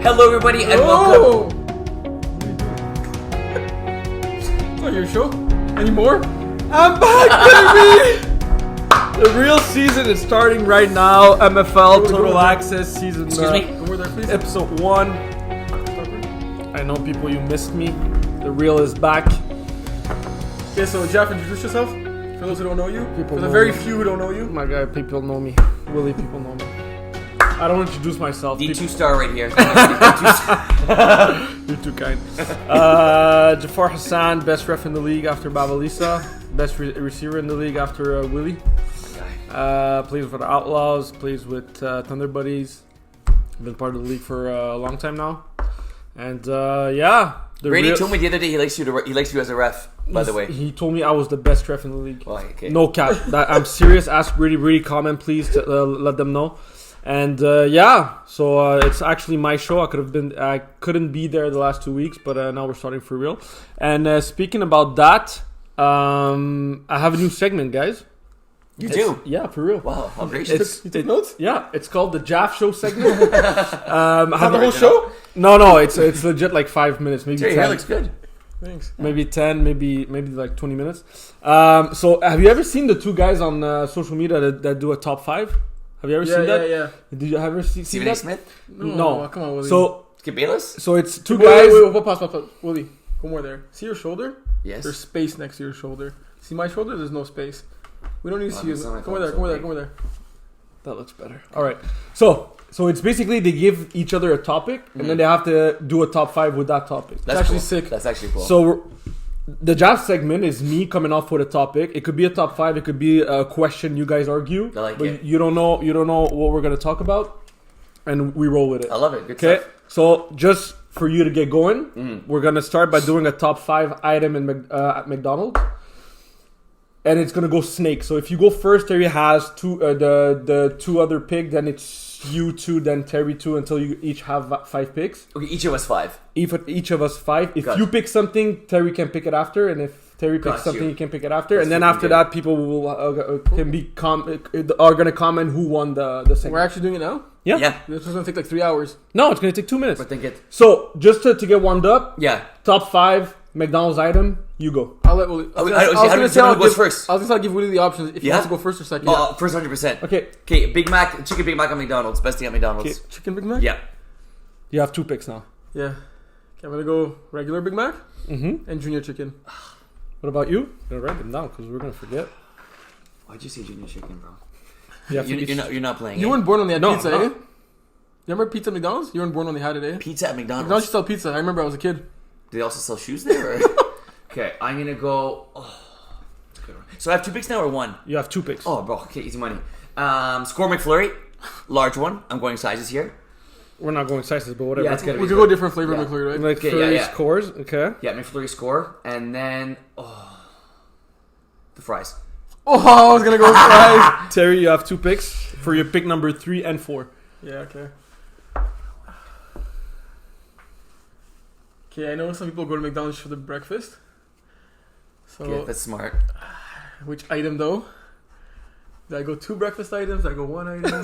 Hello, everybody, and welcome. Oh, your show? Any more? I'm back, baby! The real season is starting right now. MFL Total Access season. Excuse me? Go over there, please. Episode 1. I know people, you missed me. The real is back. Okay, so Jeff, introduce yourself. For those who don't know you. People For the know very me. few who don't know you. My guy, people know me. Willie, people know me. I don't introduce myself. D2 star right here. You're too kind. Jafar Hassan, best ref in the league after Babalisa. Best receiver in the league after Willie. Plays for the Outlaws. Plays with Thunder Buddies. Been part of the league for a long time now. And yeah. Brady told me the other day he likes you as a ref, by the way. He told me I was the best ref in the league. Oh, okay. No cap. I'm serious. Ask Brady. Comment, please, to let them know. And yeah, so it's actually my show. I couldn't be there the last 2 weeks, but now we're starting for real. And speaking about that, I have a new segment, guys. You do? Yeah, for real. Wow, how gracious. You took notes? Yeah, it's called the Jaff Show segment. Have the whole show? No, it's legit like 5 minutes, maybe Your 10. hair looks good. Thanks. Maybe 10, maybe like 20 minutes. So have you ever seen the two guys on social media that do a top 5? Have you ever seen that? Yeah. Did you ever see Stephen A. that? Smith? No. Come on, Willie. So Skip Bayless? it's two Wait, guys. Wait, pause. Willie, go more there. See your shoulder? Yes. There's space next to your shoulder. See my shoulder? There's no space. We don't need to see you. that's not my Come over fault, there, come over there. That looks better. All right. So it's basically they give each other a topic, and then they have to do a top 5 with that topic. That's actually cool. sick. That's actually cool. So the Jaff segment is me coming off with a topic. It could be a top 5. It could be a question you guys argue. I like but it. You don't know what we're gonna talk about, and we roll with it. I love it. Good Okay. stuff. So just for you to get going, we're gonna start by doing a top 5 item at McDonald's, and it's gonna go snake. So if you go first, Terry has the two other pick. Then it's you 2, then Terry 2, until you each have 5 picks. Okay, each of us 5. Each of us 5. If Gotcha. you pick something, Terry can pick it after, and if Terry picks Got something, you. he can pick it after. That's And then super after good. that, people will are gonna comment who won the segment. We're actually doing it now? Yeah. Yeah. This was going to take like 3 hours. No, it's gonna take 2 minutes. But think it. So just to get warmed up, Yeah. top 5 McDonald's item, you go. I'll let Willie. How does someone goes first? I was going to give Willie the options if he Yeah? wants to go first or second. First 100%. Okay, Okay, Chicken Big Mac at McDonald's. Best thing at McDonald's. Okay. Chicken Big Mac? Yeah. you have 2 picks now. Yeah. Okay, I'm going to go regular Big Mac Mm-hmm. and junior chicken. What about you? I'm gonna write them down because we're gonna forget. Why'd you say junior chicken, bro? You have to You're not playing. You eh? weren't born when they had No, pizza, I'm eh? not. You remember pizza at McDonald's? You weren't born when they had it, eh? Pizza at McDonald's. McDonald's used to sell pizza. I remember I was a kid. Do they also sell shoes there? Or? Okay, I'm gonna go. Oh, that's a good one. So I have 2 picks now or 1? You have 2 picks. Oh, bro. Okay, easy money. Score McFlurry, large one. I'm going sizes here. We're not going sizes, but whatever. Yeah, it's gotta We be could good. go different flavor Yeah. McFlurry, right? Like Okay, Flurry yeah. scores. Okay. Yeah, McFlurry score, and then the fries. Oh, I was going to go with fries. Terry, you have 2 picks for your pick number 3 and 4. Yeah, okay. Okay, I know some people go to McDonald's for the breakfast. So, Okay, that's smart. which item though? Did I go 2 breakfast items? Did I go 1 item?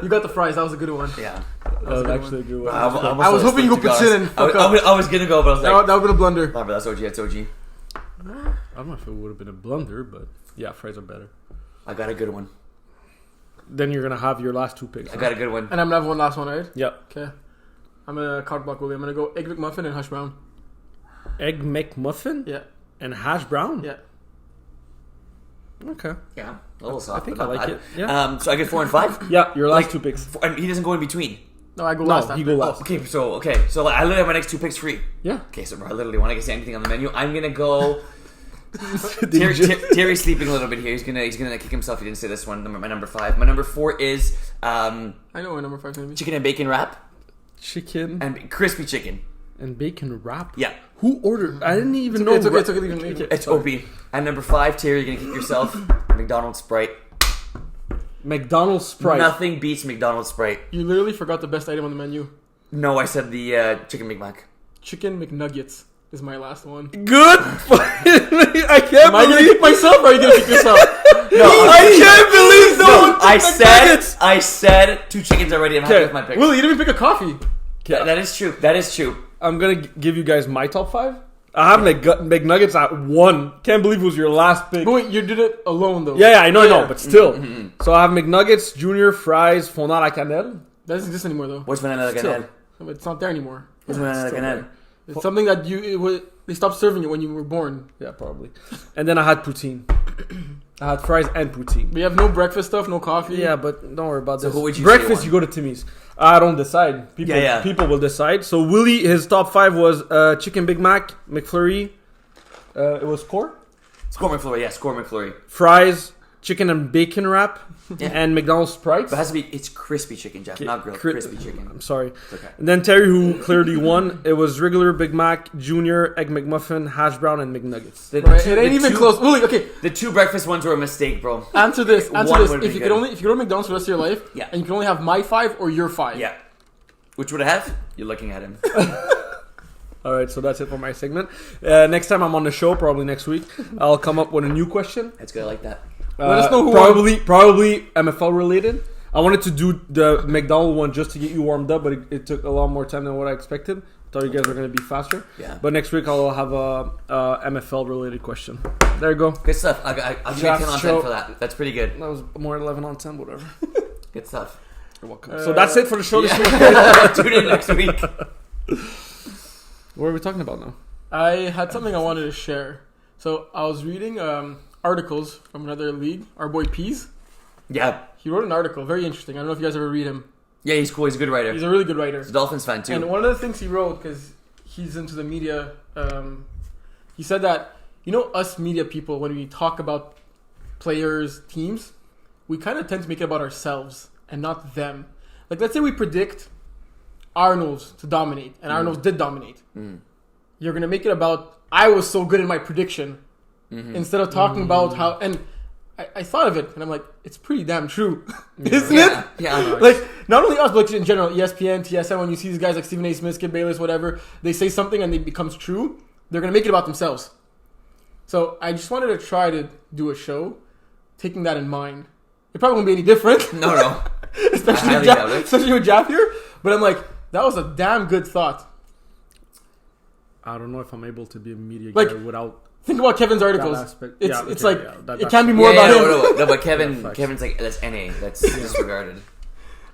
You got the fries. That was a good one. Yeah. That was a good actually a good one. I was hoping you go Pizza and fuck up. I was gonna go, but I was like, That would have been a blunder. nah, but that's OG. That's OG. I don't know if it would have been a blunder, but yeah, fries are better. I got a good one. Then you're gonna have your last 2 picks. I got a good one. And I'm gonna have one last one, right? Yeah. Okay. I'm gonna card block Willie. I'm gonna go egg McMuffin and hash brown. Egg McMuffin Yeah. and hash brown. Yeah. Okay. Yeah, a little soft. I think but I not like bad. it. Yeah. So I get 4 and 5. Yeah. Your last Like, 2 picks. And he doesn't go in between. No, I go No, last. he after. go last. Okay, so like, I literally have my next 2 picks free. Yeah. Okay, so bro, I literally when I get anything on the menu, I'm gonna go. Terry's sleeping a little bit here. He's gonna kick himself. He didn't say this one. My number 5. My number 4 is I know what number 5 is gonna be. chicken and bacon wrap Chicken and crispy chicken. and bacon wrap. Yeah, Who ordered? I didn't even know. It's okay. Leave it. it's OP. And number 5, Terry, you're gonna kick yourself. McDonald's Sprite. McDonald's Sprite. Nothing beats McDonald's Sprite. You literally forgot the best item on the menu. No, I said the chicken Big Mac. Chicken McNuggets is my last one. Good. I can't Am I gonna believe. kick myself or are you gonna kick yourself? No, I can't believe no one took I McNuggets. said 2 chickens already. I'm happy with my pick. Willie, you didn't even pick a coffee. That is true. That is true. I'm gonna give you guys my top 5. I have McNuggets at 1. Can't believe it was your last pick. But wait, you did it alone though. Yeah, I know, but still. So I have McNuggets, Junior, fries, fondant à la cannelle. That doesn't exist anymore though. What's banana la Still. cannelle? It's not there anymore. What's banana la cannelle? It's something that they stopped serving it when you were born. Yeah, probably. And then I had poutine. I had fries and poutine. We have no breakfast stuff, no coffee. Yeah, but don't worry about So this. who would you say Breakfast, won? you go to Timmy's. I don't decide. People will decide. So Willie, his top 5 was chicken Big Mac, McFlurry. It was core. Score McFlurry. Yeah, score McFlurry. Fries, chicken and bacon wrap, Yeah. and McDonald's Sprites. But it has to be. It's crispy chicken, Jeff, not grilled. Crispy chicken. I'm sorry. It's okay. And then Terry, who clearly won, it was regular Big Mac, Junior, Egg McMuffin, Hash Brown, and McNuggets. Right, it ain't even close. Willie, okay, The 2 breakfast ones were a mistake, bro. answer this. One Answer this. would If be you good. could if you go to McDonald's for the rest of your life, Yeah. and you can only have my 5 or your 5. Yeah. Which would I have? You're looking at him. All right, so that's it for my segment. Next time I'm on the show, probably next week, I'll come up with a new question. That's good. I like that. Let us know who probably MFL related. I wanted to do the McDonald one just to get you warmed up, but it took a lot more time than what I expected. Thought you guys were going to be faster. Yeah. But next week I'll have a MFL related question. There you go. Good stuff. I'll give you 10 Draft on 10 show. for that. That's pretty good. That was more 11 on 10, whatever. Good stuff. You're welcome. So that's it for the show this week. Tune in next week. What are we talking about now? I had something I wanted to share. So I was reading articles from another league. Our boy Pease. Yeah. He wrote an article, very interesting. I don't know if you guys ever read him. Yeah, he's cool. He's a good writer. He's a really good writer. He's a Dolphins fan, too. And one of the things he wrote, because he's into the media, he said that, us media people, when we talk about players, teams, we kind of tend to make it about ourselves and not them. Like, let's say we predict Arnold's to dominate, and Arnold's did dominate. You're going to make it about, I was so good in my prediction, instead of talking about how... And I thought of it, and I'm like, it's pretty damn true, isn't it? Yeah. Like, not only us, but in general, ESPN, TSN, when you see these guys like Stephen A. Smith, Skip Bayless, whatever, they say something and it becomes true, they're going to make it about themselves. So I just wanted to try to do a show taking that in mind. It probably won't be any different. No. especially, with Jaff here. But I'm like, that was a damn good thought. I don't know if I'm able to be a media Like, guy without think about Kevin's that articles. aspect. It's Yeah, it's okay, like, yeah, it that's- can be more Yeah, about him. no, but Yeah, Kevin's like, that's NA. That's disregarded.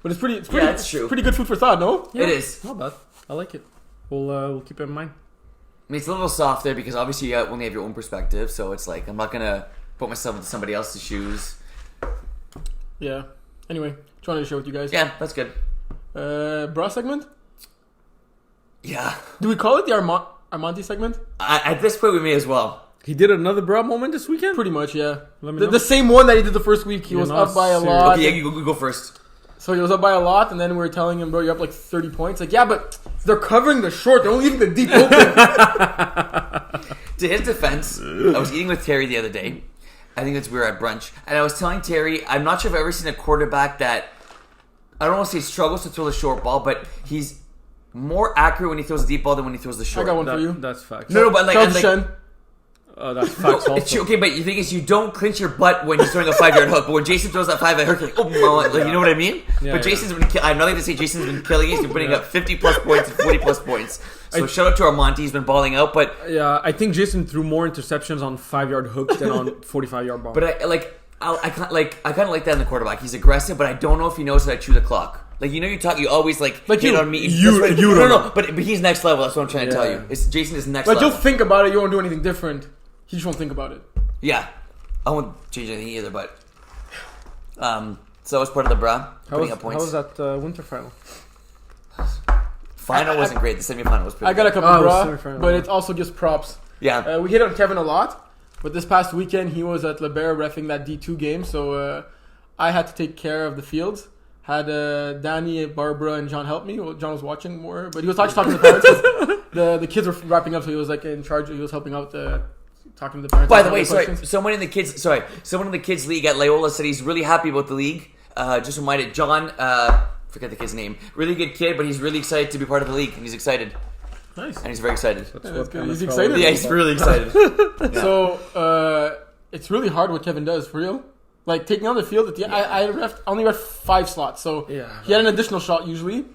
But it's pretty, Yeah, it's true. pretty good food for thought, no? Yeah, It is. Not bad. I like it. We'll keep it in mind. I mean, it's a little soft there because obviously you only have your own perspective. So it's like, I'm not going to put myself into somebody else's shoes. Yeah. Anyway, just wanted to share with you guys. Yeah, that's good. Bra segment? Yeah. Do we call it the Armonti segment? At this point, we may as well. He did another bra moment this weekend? Pretty much, yeah. Let me know. The same one that he did the first week. He You're was not up by a serious. lot. Okay, yeah, you go first. So he was up by a lot, and then we were telling him, bro, you're up like 30 points. Like, yeah, but they're covering the short. They're only leaving the deep open. To his defense, I was eating with Terry the other day. I think we were at brunch. And I was telling Terry, I'm not sure if I've ever seen a quarterback that, I don't want to say struggles to throw the short ball, but he's more accurate when he throws the deep ball than when he throws the I short. got one for That- you. That's facts. No, but like, Charles and like Shen. That's no, facts it's also. okay, but the thing is, you don't clinch your butt when he's throwing a 5-yard hook. But when Jason throws that 5-yard hook, you're like, oh, like, you know what I mean? Yeah, But yeah. Jason's been, I have nothing to say. Jason's been killing it. He's been putting up 50 plus points and 40 plus points. So shout out to Armonti. He's been balling out, but Yeah, I think Jason threw more interceptions on 5-yard hooks than on 45-yard bombs. I kind of like that in the quarterback. He's aggressive, but I don't know if he knows how to chew the clock. Like, you know, you always like hit you. on me. You That's don't no, know. but he's next level. That's what I'm trying to tell Yeah. you. Jason is next Like, level. you'll think about it. You won't do anything different. He just won't think about it. Yeah, I won't change anything either. But so that was part of the bra. Putting up How points. was that winter final? Final wasn't great. The semifinal was pretty. I got a good. couple Oh, bra, semifinal. but it's also just props. Yeah. We hit on Kevin a lot, but this past weekend he was at LeBert reffing that D2 game, so I had to take care of the fields. Had Danny, Barbara, and John help me. Well, John was watching more, but he was actually talking to the parents 'cause the kids were wrapping up, so he was like in charge. He was helping out, talking to the parents. By the way, answering their someone in the kids league at Loyola said he's really happy about the league. Just reminded John, forget the kid's name. Really good kid, but he's really excited to be part of the league, and he's excited, Nice. and he's very excited. That's good. He's MFL excited. Yeah, he's really excited. So it's really hard what Kevin does for real. Like taking on the field at the I only ref 5 slots, so Yeah. he had an additional shot usually,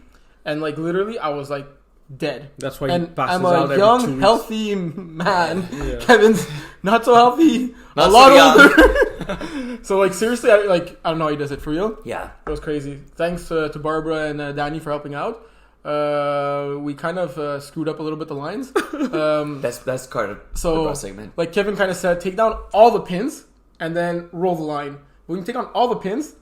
and like literally I was like dead. That's why he And passes I'm out a every 2 young, weeks. healthy man. Yeah. Kevin's not so healthy, Not a lot so young. older. So like seriously, I don't know how he does it for real. Yeah. It was crazy. Thanks to Barbara and Danny for helping out. We kind of screwed up a little bit the lines. That's part of the So bro segment. like Kevin kind of said, take down all the pins and then roll the line. When you take on all the pins,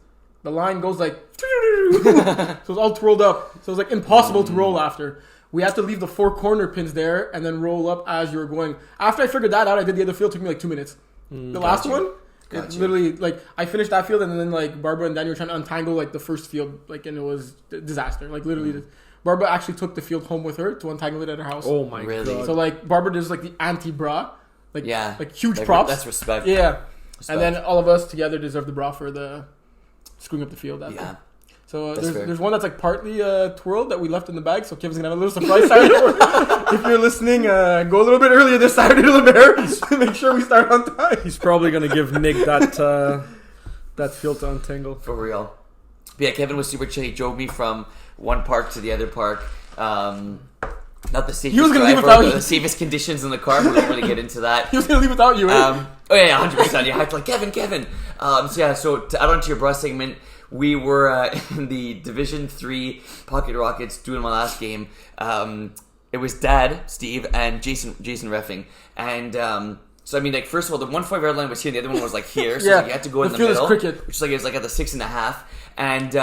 the line goes like so it's all twirled up. So it's like impossible to roll after. We had to leave the 4 corner pins there and then roll up as you were going. After I figured that out, I did the other field. It took me like 2 minutes. The last one, it literally like I finished that field and then like Barbara and Danny were trying to untangle like the first field, like, and it was a disaster. Like literally, Barbara actually took the field home with her to untangle it at her house. Oh my Really? god. So like Barbara does like the anti-bra, like Yeah. like huge Like, props. That's respect. Yeah, Respect. and then all of us together deserve the bra for the screwing up the field. That Yeah. thing. So That's fair. there's one that's like partly twirled that we left in the bag. So Kevin's gonna have a little surprise Saturday. If you're listening, go a little bit earlier this Saturday to the Bear. Make sure we start on time. He's probably gonna give Nick that field to untangle. For real. But yeah, Kevin was super chill. He drove me from one park to the other park. Not the safest He was gonna leave driver, without but you. the safest conditions in the car. We didn't really get into that. He was gonna leave without you, eh? Oh yeah, 100%. You had to like Kevin. So to add on to your bra segment, we were in the Division 3 Pocket Rockets doing my last game. It was Dad, Steve, and Jason reffing, and so I mean, like, first of all, the 1-5 yard line was here, and the other one was like here, so Yeah, like, you had to go in the the field is middle, cricket. which like is like at the 6.5, and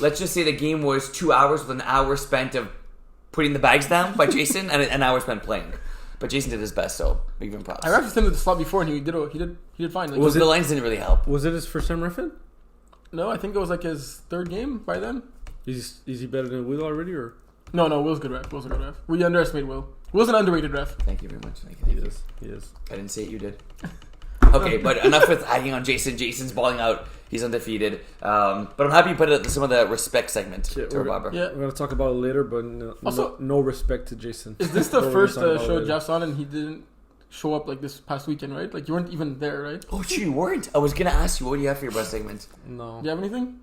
let's just say the game was 2 hours with an hour spent of putting the bags down by Jason and an hour spent playing. But Jason did his best, so we give him props. I referenced him to the slot before, and he did fine. Like, Was the lines didn't really help. Was it his first time reffing? no, I think it was like his 3rd game by then. Is he better than Will already, or No, Will's good ref. Will's a good ref. We underestimate Will. Will's an underrated ref. Thank you very much. Thank you. He is. I didn't say it, you did. Okay, but enough with hanging on Jason. Jason's balling out. He's undefeated. But I'm happy you put it in some of the respect segment Yeah, to our Barbara. Yeah. We're gonna talk about it later, but Also- no respect to Jason. Is this the We're gonna first talk about show later. Jeff's on and he didn't show up like this past weekend, right? Like you weren't even there, right? Oh, gee, you weren't. I was going to ask you, what do you have for your bra segment? No, Do you have anything?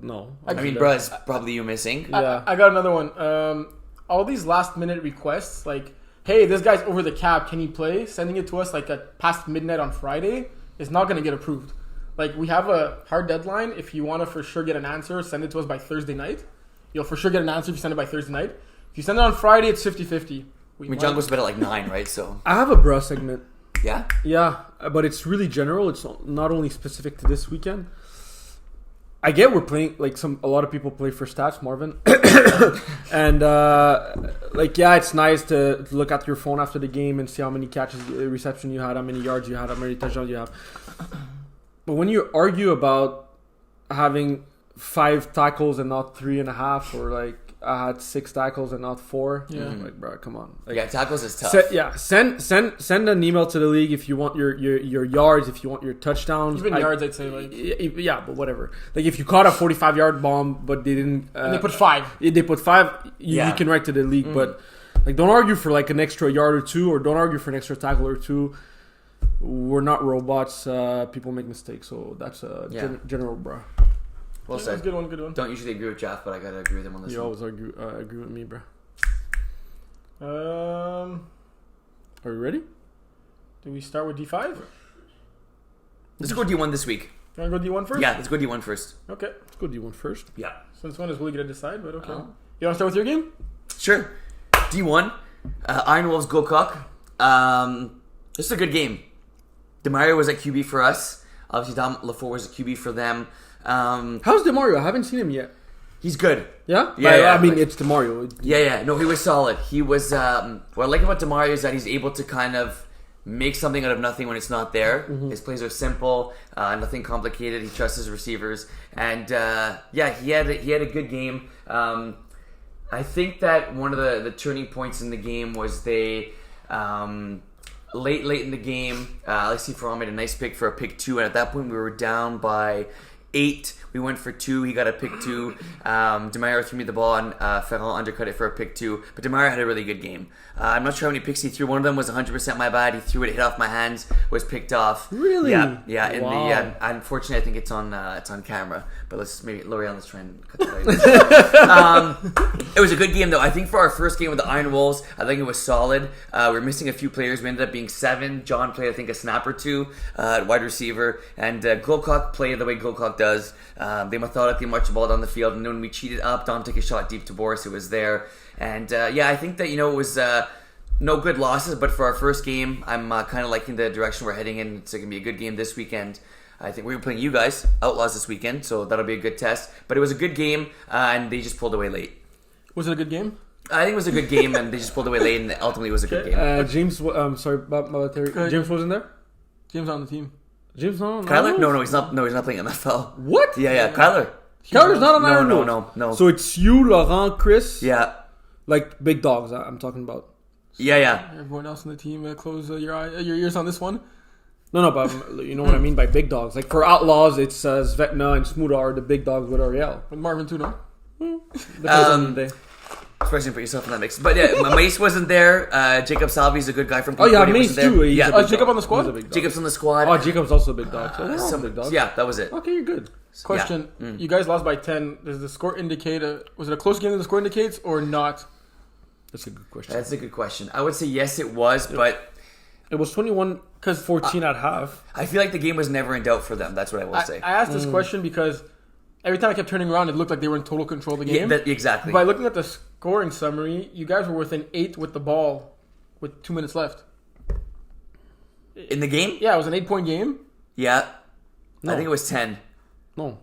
no. I mean, bruh's probably you missing. Yeah. I got another one. All these last minute requests, like, hey, this guy's over the cap, can he play? Sending it to us like at past midnight on Friday is not going to get approved. Like, we have a hard deadline. If you want to for sure get an answer, send it to us by Thursday night. You'll for sure get an answer if you send it by Thursday night. If you send it on Friday, it's 50-50. I mean, John goes to bed at like 9, right? So, I have a bra segment. yeah? Yeah, but it's really general. It's not only specific to this weekend. I get we're playing like a lot of people play for stats, Marvin, and like yeah, it's nice to look at your phone after the game and see how many catches, reception you had, how many yards you had, how many touchdowns you have. But when you argue about having 5 tackles and not 3.5, or like I had 6 tackles and not 4, Yeah. I'm like, bro, come on. Like, Yeah, tackles is tough. send an email to the league if you want your yards, if you want your touchdowns. Even yards, I'd say. Like, Yeah, but whatever. Like if you caught a 45-yard bomb, but they didn't, and they put 5. they put 5. You Yeah. can write to the league, but like don't argue for like an extra yard or 2, or don't argue for an extra tackle or 2. We're not robots. People make mistakes, so that's a general, bro. Well Yeah, said. that's a good one, good one. Don't usually agree with Jeff, but I gotta agree with him on this You one. always agree with me, bro. Do Are you ready? we start with D5? Let's go D1 this week. You want to go D1 first? Yeah, let's go D1 first. Okay. Let's go D1 first. Yeah. So this one is really going to decide, but okay. Oh. You want to start with your game? Sure. D1. Iron Wolves go cock. This is a good game. Demario was at QB for us. Obviously, Dom LaFour was at QB for them. How's DeMario? I haven't seen him yet. He's good. Yeah? Yeah, I mean, like- it's DeMario. Yeah. No, he was solid. He was. What I like about Demario is that he's able to kind of make something out of nothing when it's not there. His plays are simple, nothing complicated. He trusts his receivers, and he had a good game. I think that one of the turning points in the game was they late in the game. Alexi Ferrand made a nice pick for a pick 2, and at that point we were down by 8. We went for 2. He got a pick 2. Demario threw me the ball, and Ferrand undercut it for a pick 2. But Demario had a really good game. I'm not sure how many picks he threw. One of them was 100% my bad. He threw it, hit off my hands, was picked off. Really? Yeah. In Wow. the unfortunately, I think it's on camera. But let's try and cut that out. It was a good game though. I think for our first game with the Iron Wolves, I think it was solid. We were missing a few players. We ended up being 7. John played, I think, a snap or 2 at wide receiver, and Glowcock played the way Glowcock does. They methodically marched the ball down the field, and when we cheated up, Dom took a shot deep to Boris. It was there, and I think that it was no good losses. But for our first game, I'm kind of liking the direction we're heading in. It's going to be a good game this weekend. I think we were playing you guys, Outlaws, this weekend, so that'll be a good test. But it was a good game, and they just pulled away late. Was it a good game? I think it was a good game, and they just pulled away late, and ultimately it was a good game. James, sorry about Terry. James wasn't there? James on the team. James not on Kyler? No, he's not. No, he's not playing MFL. What? Yeah, Kyler. Kyler's not on Iron Wolves. No. So it's you, Laurent, Chris. Yeah. Like big dogs, I'm talking about. Yeah. Everyone else in the team, close your ears on this one. No, but you know what I mean by big dogs. Like for Outlaws, it's Svetna and Smuda are the big dogs with Ariel. With Marvin too, no? Depends on the day. Especially to put yourself in that mix. But yeah, Mace wasn't there. Jacob Salvi's a good guy from Oh yeah, Concordia, Mace wasn't there. too. He's Yeah. a big Jacob dog. on the squad? He's a big dog. Jacob's on the squad. Oh, Jacob's also a big dog. So they're all Some- big dogs. yeah, that was it. Okay, you're good. Question: You guys lost by 10. Does the score indicate was it a close game that the score indicates or not? That's a good question. That's a good question. I would say yes, it was, but It was 21-14 at half. I feel like the game was never in doubt for them. That's what I will say. I asked this question because every time I kept turning around, it looked like they were in total control of the game. Exactly. By looking at the scoring summary, you guys were within 8 with the ball with 2 minutes left. In the game? Yeah, it was an 8-point game. Yeah. No. I think it was 10. No.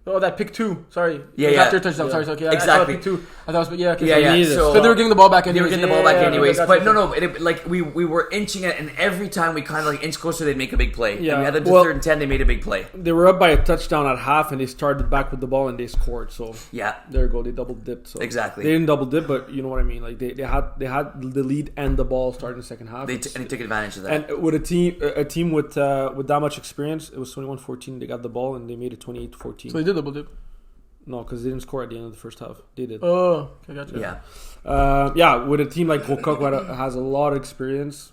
Oh, that pick 2. Sorry. Yeah, It was yeah. after a touchdown. Sorry. Okay. Exactly. I saw pick 2. I thought it was, okay, Yeah. neither. So they were giving the ball back anyways. They were getting the ball back Yeah, anyways. gotcha. But no. We were inching it, and every time we kind of like inch closer, they'd make a big play. Yeah. And we had them to Well- 3rd and 10, they made a big play. They were up by a touchdown at half, and they started back with the ball, and they scored. So Yeah. there you go. They double dipped. So Exactly. They didn't double dip, but you know what I mean. Like they had the lead and the ball starting the second half. And they took advantage of that. And with a team with that much experience, it was 21-14. They got the ball and they made it 28-14. So they did double dip. No, because they didn't score at the end of the first half. They did. Oh, okay, gotcha. Yeah. With a team like Gokok who has a lot of experience,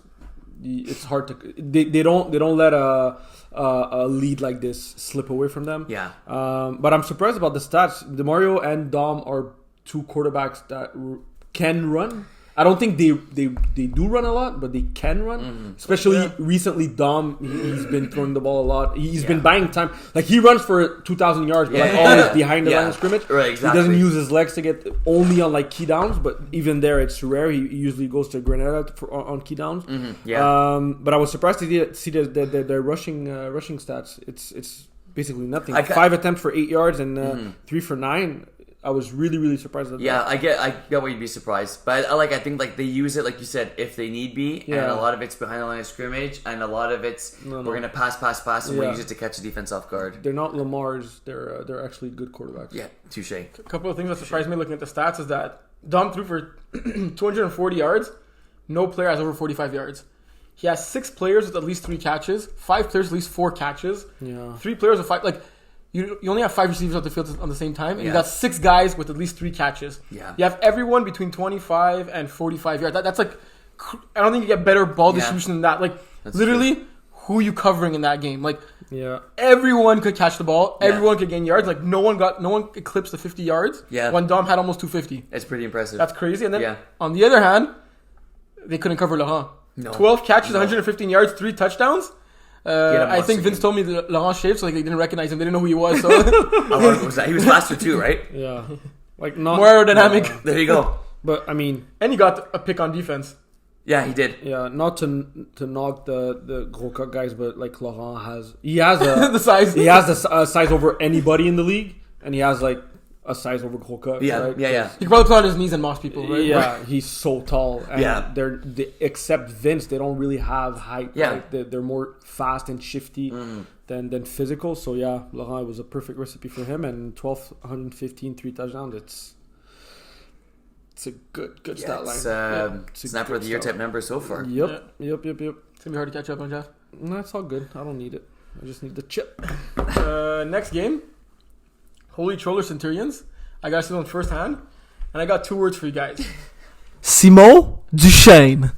it's hard to. They don't let a lead like this slip away from them. Yeah. But I'm surprised about the stats. DeMario and Dom are 2 quarterbacks that can run. I don't think they do run a lot, but they can run. Especially recently, Dom, he's been throwing the ball a lot. He's been buying time. Like, he runs for 2,000 yards, but like always behind the line of scrimmage. Right, exactly. He doesn't use his legs to get only on like key downs, but even there, it's rare. He usually goes to Grenada on key downs. Yeah. But I was surprised to see the rushing rushing stats. It's basically nothing. 5 attempts for 8 yards and 3 for 9. I was really, really surprised at that. Yeah, I get why you'd be surprised, but I think like they use it like you said if they need be, and a lot of it's behind the line of scrimmage, and a lot of it's we're gonna pass, and we'll use it to catch the defense off guard. They're not Lamar's. They're actually good quarterbacks. Yeah, touche. A couple of things that surprised me looking at the stats is that Dom threw for 240 yards. No player has over 45 yards. He has 6 players with at least 3 catches, 5 players with at least 4 catches, 3 players with 5. Like, you only have 5 receivers on the field on the same time, and you got 6 guys with at least 3 catches. Yeah. You have everyone between 25 and 45 yards. That's like, I don't think you get better ball distribution than that. Like, That's literally, who are you covering in that game? Like, Yeah. everyone could catch the ball. Yeah. Everyone could gain yards. Like, no one eclipsed the 50 yards. Yeah. When Dom had almost 250. It's pretty impressive. That's crazy. And then on the other hand, they couldn't cover Laurent. No. 12 catches, 115 yards, 3 touchdowns. I think Vince game. told me that Laurent shaved, so like, they didn't recognize him. They didn't know who he was. So How hard was that? He was faster too, right? Yeah. Like not more aerodynamic. There you go. But I mean, And he got a pick on defense. Yeah, he did. yeah, not to knock the Gros Coq guys, but like Laurent has the The size. he has the size over anybody in the league, and he has like a size over Gros Coq. Yeah, right? yeah. He could probably put on his knees and moss people, right? Yeah, he's so tall. And Yeah. they except Vince, they don't really have height. Yeah. Like, they're more fast and shifty than physical. So yeah, Laurent was a perfect recipe for him. And 1,215, 3 touchdowns. It's a good stat line. It's snapper of the year type number so far. Yep. It's gonna be hard to catch up on, Jeff. No, it's all good. I don't need it. I just need the chip. Next game, Holy Troller Centurions. I got to see them firsthand. And I got 2 words for you guys. Simon Duchesne.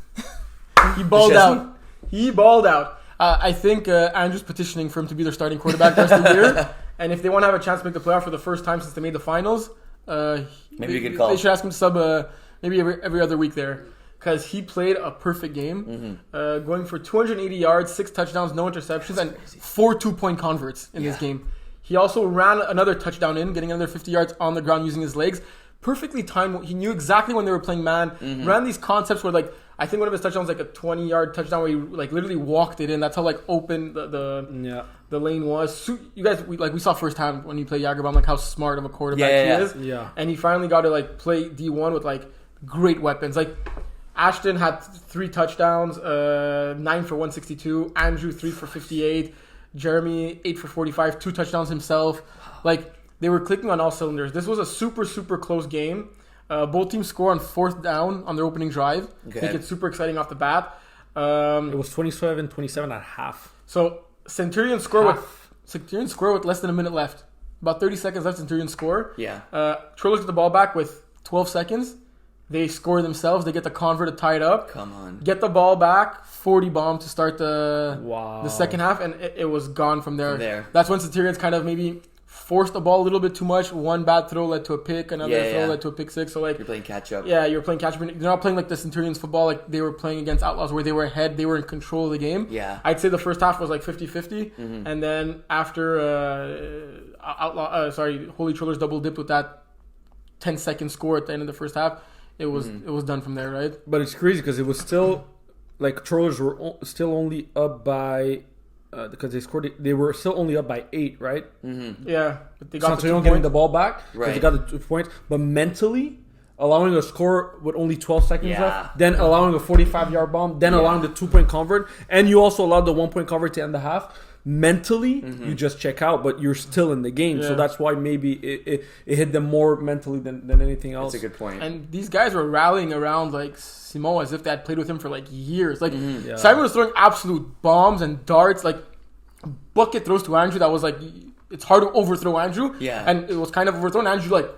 He balled out. He balled out. I think Andrew's petitioning for him to be their starting quarterback the rest of the year. And if they want to have a chance to make the playoff for the first time since they made the finals, maybe a good call. They should ask him to sub maybe every other week there. Because he played a perfect game, going for 280 yards, 6 touchdowns, no interceptions, and 4 2-point converts in this game. He also ran another touchdown getting another 50 yards on the ground using his legs. Perfectly timed. He knew exactly when they were playing man. Ran these concepts where, like, I think one of his touchdowns was like a 20-yard touchdown where he like literally walked it in. That's how like open the lane was. So you guys, we saw firsthand when he played Jagerbomb, like how smart of a quarterback he is. Yeah. And he finally got to like play D1 with like great weapons. Like Ashton had 3 touchdowns, 9 for 162. Andrew 3 for 58. Jeremy 8 for 45. 2 touchdowns himself. Like they were clicking on all cylinders. This was a super super close game. Both teams score on 4th down on their opening drive. Okay. Make it super exciting off the bat. It was 27-27 at half. So Centurion score with less than a minute left. About 30 seconds left. Centurion score. Yeah. Trollers get the ball back with 12 seconds. They score themselves. They get the convert to tie it up. Come on. Get the ball back. 40 bomb to start the second half, and it was gone from there. That's when Centurions kind of maybe forced the ball a little bit too much. One bad throw led to a pick. Another throw led to a pick 6. So like you're playing catch up. Yeah, you're playing catch up. They're not playing like the Centurions football like they were playing against Outlaws where they were ahead. They were in control of the game. Yeah. I'd say the first half was like 50-50. And then after Holy Trollers double dipped with that 10-second score at the end of the first half. It was done from there, right? But it's crazy because it was still like Trollers were still only up by because they scored. They were still only up by 8, right? Yeah, but they got Santoyo getting the ball back because they got the 2 points. But mentally, allowing a score with only 12 seconds left, then allowing a 45-yard bomb, then allowing the 2-point convert, and you also allowed the 1-point convert to end the half. Mentally, you just check out, but you're still in the game. So that's why maybe it hit them more mentally than anything else. That's a good point. And these guys were rallying around like Simon as if they had played with him for like years. Like Simon was throwing absolute bombs and darts, like bucket throws to Andrew that was like it's hard to overthrow Andrew. Yeah. And it was kind of overthrown. Andrew like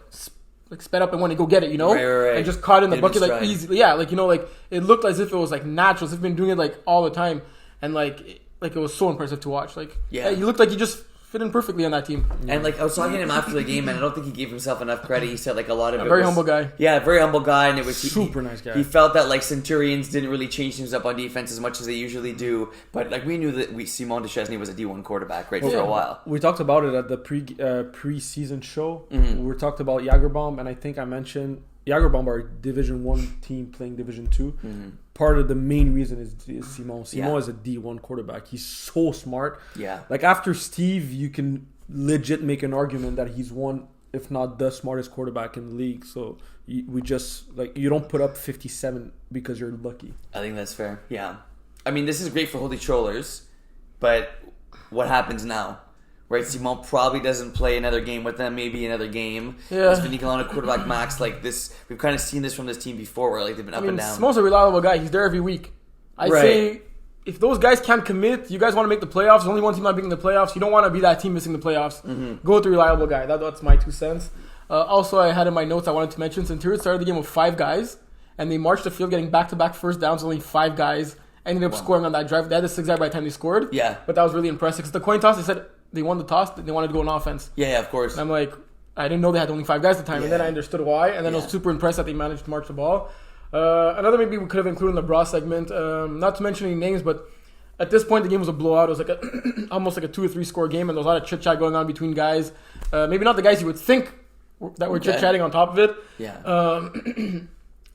sped up and went to go get it, you know? Right. And just caught in the bucket like easily. Yeah, like, you know, like it looked as if it was like natural, as if he'd been doing it like all the time. And like it was so impressive to watch. Like, he looked like he just fit in perfectly on that team. And like I was talking to him after the game, and I don't think he gave himself enough credit. He said like a lot of it very was, humble guy. Yeah, very humble guy, and it was super nice guy. He felt that like Centurions didn't really change things up on defense as much as they usually do. But like we knew that Simon Duchesne was a D1 quarterback for a while. We talked about it at the pre-season show. We talked about Jagerbomb, and I think I mentioned Jagerbomb are a Division 1 team playing Division 2. Part of the main reason is Simon. Simon is a D1 quarterback. He's so smart. Yeah. Like after Steve, you can legit make an argument that he's one, if not the smartest quarterback in the league. So we just like you don't put up 57 because you're lucky. I think that's fair. Yeah. I mean, this is great for Holy Trollers, but what happens now? Right, Simon probably doesn't play another game with them, maybe another game. Yeah. It's Vinny Colonna, quarterback max, like this. We've kind of seen this from this team before, where like they've been up and down. Simon's a reliable guy. He's there every week. I'd say if those guys can't commit, you guys want to make the playoffs. There's only one team not making the playoffs. You don't want to be that team missing the playoffs. Go with the reliable guy. That's my 2 cents. Also, I had in my notes I wanted to mention Centurion started the game with 5 guys, and they marched the field getting back-to-back first downs. Only 5 guys ended up scoring on that drive. They had the 6 guy by the time they scored. Yeah, but that was really impressive because the coin toss. They said they won the toss. They wanted to go on offense. Yeah, of course. And I'm like, I didn't know they had only 5 guys at the time, and then I understood why. And then I was super impressed that they managed to march the ball. Another maybe we could have included in the bra segment. Not to mention any names, but at this point the game was a blowout. It was like almost like a 2 or 3 score game, and there was a lot of chit chat going on between guys. Maybe not the guys you would think that were chit chatting on top of it. Yeah.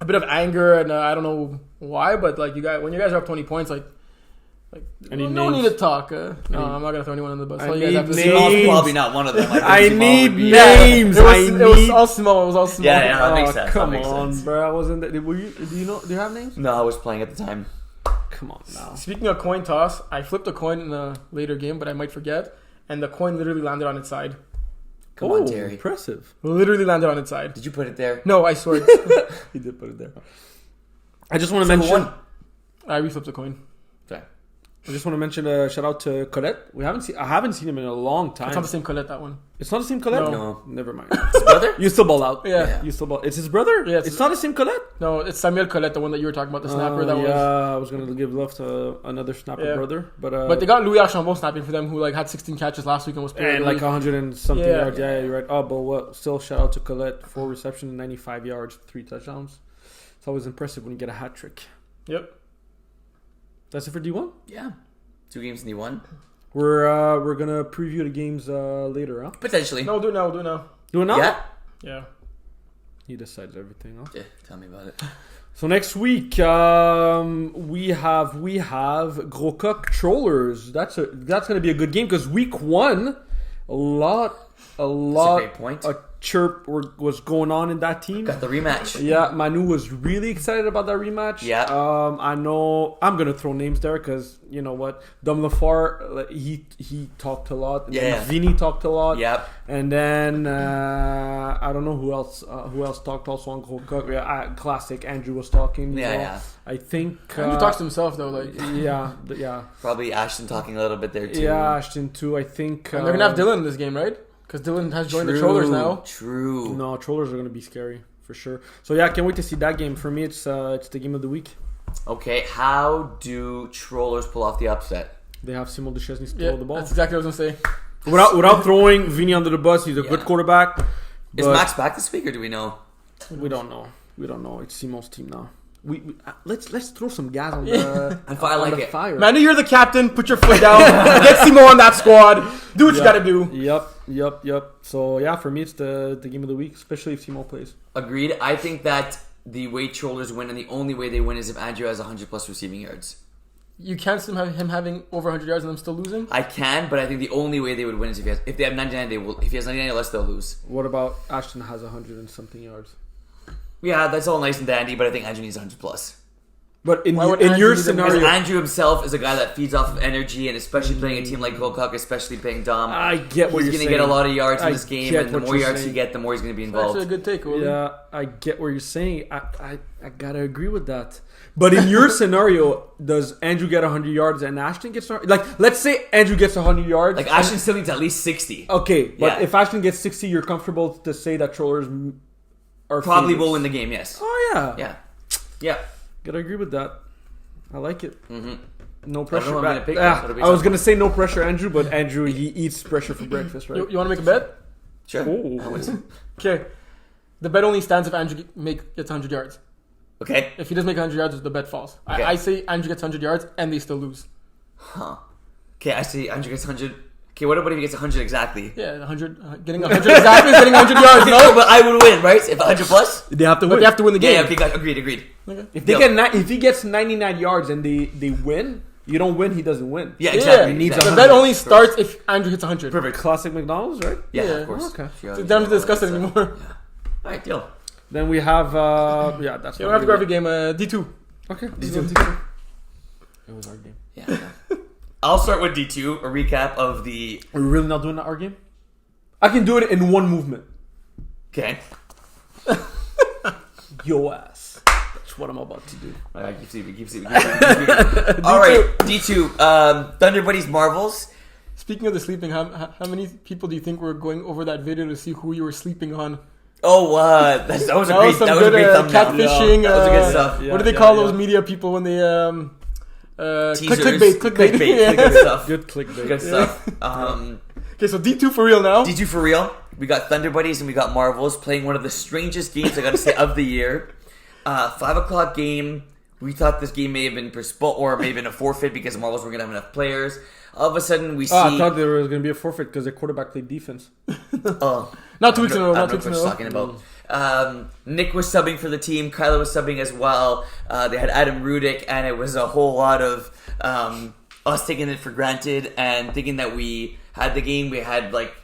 A bit of anger, and I don't know why, but like when you guys are up 20 points, like no need to talk. No, I'm not gonna throw anyone under the bus. I need names. Probably not one of them. I need names. It was all small. It was all small. Yeah, that makes sense. Come on, bro. I wasn't. Do you have names? No, I was playing at the time. Come on now. Speaking of coin toss, I flipped a coin in a later game, but I might forget, and the coin literally landed on its side. Come on, Terry. Impressive. Literally landed on its side. Did you put it there? No, I swear. He did put it there. I just want to mention. I reflipped the coin. Fair. I just want to mention a shout out to Colette. I haven't seen him in a long time. It's not the same Colette, that one. It's not the same Colette? No. Never mind. His brother? You still ball out. Yeah. You still ball. It's his brother? Yeah, it's not the same Colette? No, it's Samuel Colette, the one that you were talking about, the snapper. I was going to give love to another snapper brother. But they got Louis Archambault snapping for them, who like had 16 catches last week and was player and of the like 100 and something Yeah. yards. Yeah, you're right. Oh, but still shout out to Colette. 4 receptions, 95 yards, 3 touchdowns. It's always impressive when you get a hat trick. Yep. That's it for D1? Yeah. 2 games in D1. We're gonna preview the games later, huh? Potentially. No, do it now. Do it now? Yeah. Yeah. He decides everything, huh? Yeah. Tell me about it. So next week, we have Gros Coq Trollers. That's gonna be a good game because week 1, a lot, great point. a chirp was going on in that team. Got the rematch. Yeah, Manu was really excited about that rematch. Yeah. I know. I'm gonna throw names there because you know what, Dom Lafar, he talked a lot. And then Vinny talked a lot. Yep. And then I don't know who else talked also on Gros Coq. Yeah, classic. Andrew was talking. Yeah, so yeah. I think Andrew talks to himself though, like. Yeah. Probably Ashton talking a little bit there too. Yeah, Ashton too. I think And they're gonna have Dylan in this game, right? Because Dylan has joined the Trollers now. True. No, Trollers are gonna be scary for sure. So yeah, I can't wait to see that game. For me, it's the game of the week. Okay, how do Trollers pull off the upset? They have Simon Duchesne to Yeah, throw the ball. that's exactly what I was gonna say. Without throwing Vinny under the bus, he's a good quarterback. Is but Max back this week, or do we know? We don't know. It's Simon's team now. Let's throw some gas on the I like it. fire. Man, you're the captain. Put your foot down. Get Simo on that squad. Do what you gotta do. Yep. So yeah, for me, it's the game of the week, especially if Simo plays. Agreed. I think that the way Trollers win, and the only way they win, is if Andrew has 100 plus receiving yards. You can't see him having over 100 yards and them still losing. I can, but I think the only way they would win is if they have 99. They will. If he has 99 or less, they'll lose. What about Ashton has 100 and something yards? Yeah, that's all nice and dandy, but I think Andrew needs 100 plus. But in Why would your Andrew need scenario, Because Andrew himself is a guy that feeds off of energy, and especially playing a team like Gros Coq, especially playing Dom, I get what he's you're going to get a saying. lot of yards in I this game, get and the what more you're yards saying. you get, the more he's going to be That's involved. actually a good take, Oli. Yeah, I get what you're saying. I gotta agree with that. But in your scenario, does Andrew get 100 yards and Ashton gets like? Let's say Andrew gets 100 yards. Like Ashton still needs at least 60. Okay, but Yeah. if Ashton gets 60, you're comfortable to say that Trollers are Probably favorites. will win the game. Yes. Oh yeah, Yeah. gotta agree with that. I like it. Mm-hmm. No pressure. who I'm gonna pick, Ah, that'll be I was something. gonna say no pressure, Andrew, but Andrew he eats pressure for breakfast, right? You want to make a bet? Sure. Oh. How is it? Okay. The bet only stands if Andrew gets 100 yards. Okay. If he doesn't make 100 yards, the bet falls. Okay. I say Andrew gets 100 yards and they still lose. Huh. Okay, I see Andrew gets 100. Okay, what about if he gets 100 exactly? Yeah, 100. Getting 100 exactly is getting 100 yards. No, but I would win, right? If 100 plus? They have to But win. they have to win the game. Yeah, okay, got, agreed. Okay. If he gets 99 yards and they win, you don't win. He doesn't win. Yeah, exactly. Yeah, needs the 100. bet only starts if Andrew hits 100. Perfect. Classic McDonald's, right? Yeah, Yeah. of course. Okay. Sure, So they don't have to discuss it anymore. All right, deal. Then we have that's. You don't have to go every game. D2. Okay. D2. It was our game. Yeah. I'll start with D2, a recap of the... Are we really not doing our game? I can do it in one movement. Okay. Yo ass. That's what I'm about to do. All right, keep sleeping. All right, D2. Thunder Buddies Marvels. Speaking of the sleeping, how many people do you think were going over that video to see who you were sleeping on? Oh, that was a That great, was some that was a good great thumbnail. catfishing. That was a good stuff. Yeah, what do they call those media people when they Teasers, clickbait? Yeah. Good stuff. Good clickbait. Good stuff. Okay, so D2 for real now. D2 for real. We got Thunder Buddies and we got Marvels playing one of the strangest games, I gotta say, of the year. 5 o'clock game. We thought this game may have been postponed or may have been a forfeit because the Marvels weren't gonna have enough players. All of a sudden we see... I thought there was going to be a forfeit because the quarterback played defense. Not 2 weeks in a row. I Not don't 2 know weeks in what a you're row. talking about. Nick was subbing for the team. Kyler was subbing as well. They had Adam Rudick, and it was a whole lot of us taking it for granted and thinking that we had the game.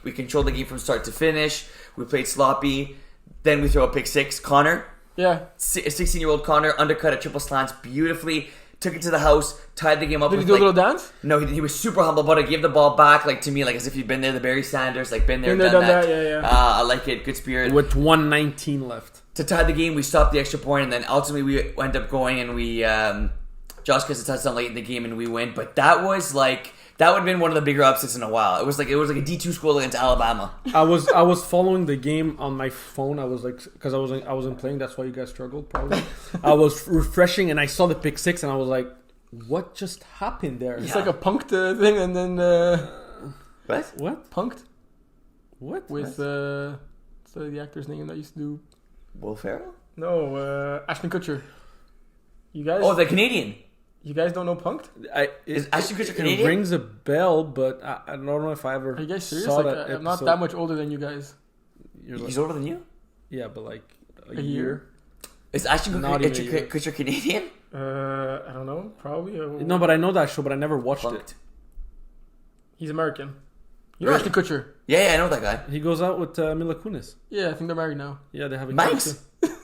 We controlled the game from start to finish. We played sloppy. Then we throw a pick six. Connor, Yeah. 16-year-old Connor, undercut a triple slants beautifully. Took it to the house, tied the game up. Did he with do a little dance? No, he was super humble about it. Gave the ball back, to me, as if he'd been there. The Barry Sanders, been there, Been there, done done that. that, yeah. I like it. Good spirit. With 1:19 left. To tie the game, we stopped the extra point, and then ultimately we end up going and we Josh gets a touchdown late in the game and we win. But that was like that would have been one of the bigger upsets in a while. It was like a D2 school against Alabama. I was following the game on my phone. I was like, because I wasn't playing. That's why you guys struggled. Probably. I was refreshing and I saw the pick six and I was like, what just happened there? It's like a punked thing, and then What? punked What? with the actor's name that used to do. Will Ferrell? No, Ashton Kutcher. You guys? Oh, the Canadian. You guys don't know punked? Is Ashton Kutcher It Canadian? rings a bell, but I don't know if I ever. Are you guys serious? saw Like, that I'm not episode. that much older than you guys. You're like- He's older than you? yeah, but like A year? Is Ashton Not even a year. Kutcher Canadian? I don't know. Probably. No, but I know that show, but I never watched Punked. it. He's American. You know Really? Ashton Kutcher? Yeah, I know that guy. He goes out with Mila Kunis. Yeah, I think they're married now. Yeah, they have a Manx? kid too.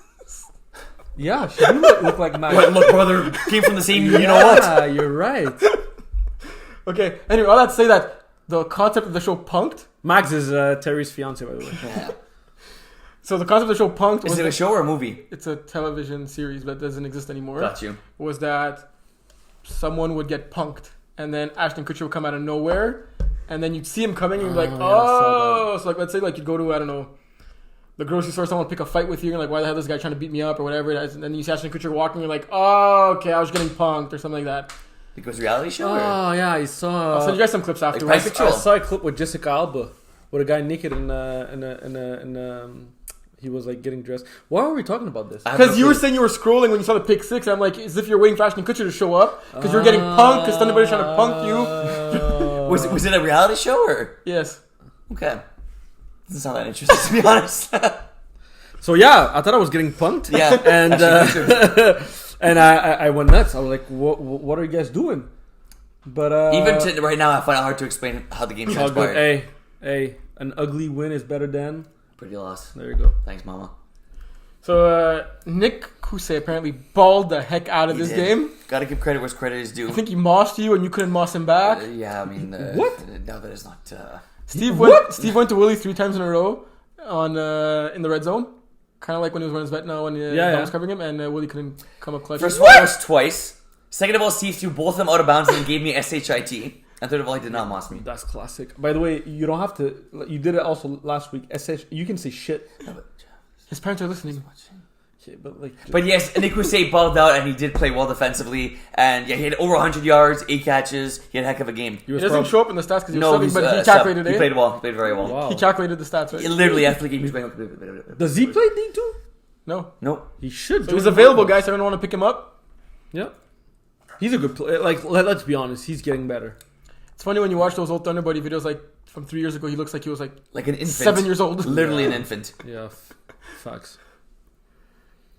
Yeah, she do look like Max. What, look, brother, came from the same, you know what? Yeah, you're right. Okay, anyway, all that to say that the concept of the show Punked. Max is Terry's fiance, by the way. Yeah. So the concept of the show Punked was Is it a show or a movie? it's a television series that doesn't exist anymore. Got you. Was that someone would get punked and then Ashton Kutcher would come out of nowhere and then you'd see him coming and you'd be like, Oh, yeah, I saw oh, so like let's say like you go to, I don't know, the grocery store, someone pick a fight with you, and like, why the hell is this guy trying to beat me up or whatever it is, and then you see Ashton Kutcher walking, you're like, oh, okay, I was getting punked or something like that. It goes reality show or? Oh yeah, I saw. I'll send you guys some clips afterwards. Like I saw a clip with Jessica Alba, with a guy naked in he was like getting dressed. Why are we talking about this? I have Because no you were clue. saying you were scrolling when you saw the pick six, and I'm like, as if you're waiting for Ashton Kutcher to show up because you're getting punked because somebody's trying to punk you. Was it a reality show or? Yes. Okay. Doesn't sound that interesting to be honest. So yeah, I thought I was getting punked. Yeah. and Ashton and I went nuts. I was like, what are you guys doing? But Even to, right now, I find it hard to explain how the game it's all good. transpired. Hey, an ugly win is better than. Pretty loss. There you go. Thanks, Mama. So Nick Kusei apparently balled the heck out of He this did. game. Gotta give credit where credit is due. I think he mossed you and you couldn't moss him back. Yeah, I mean, What? No, that is not. Steve went to Willie 3 times in a row on in the red zone. Kind of like when he was running his bet now when Don was covering him, and Willie couldn't come up clutch. First of all, it was twice. Second of all, Steve threw both of them out of bounds and gave me SHIT. And third of all, he did not moss me. That's classic. By the way, you don't have to. You did it also last week. You can say shit. No, but, His parents are listening. Okay, but like. but yes, Nick Kusei balled out and he did play well defensively. And yeah, he had over 100 yards, 8 catches. He had a heck of a game. It doesn't show up in the stats because he was No, subbing, he's, but he sub. calculated He it. played well. He played very well. Wow. He calculated the stats, right? Literally, after the game, he was playing. Does he play D2? No. Nope. He should. So he's available, guys. So everyone want to pick him up? Yeah. He's a good player. Like, let's be honest. He's getting better. It's funny when you watch those old Thunderbuddy videos like from 3 years ago. He looks like he was like Like an infant. 7 years old. Literally an infant. Yeah. Facts.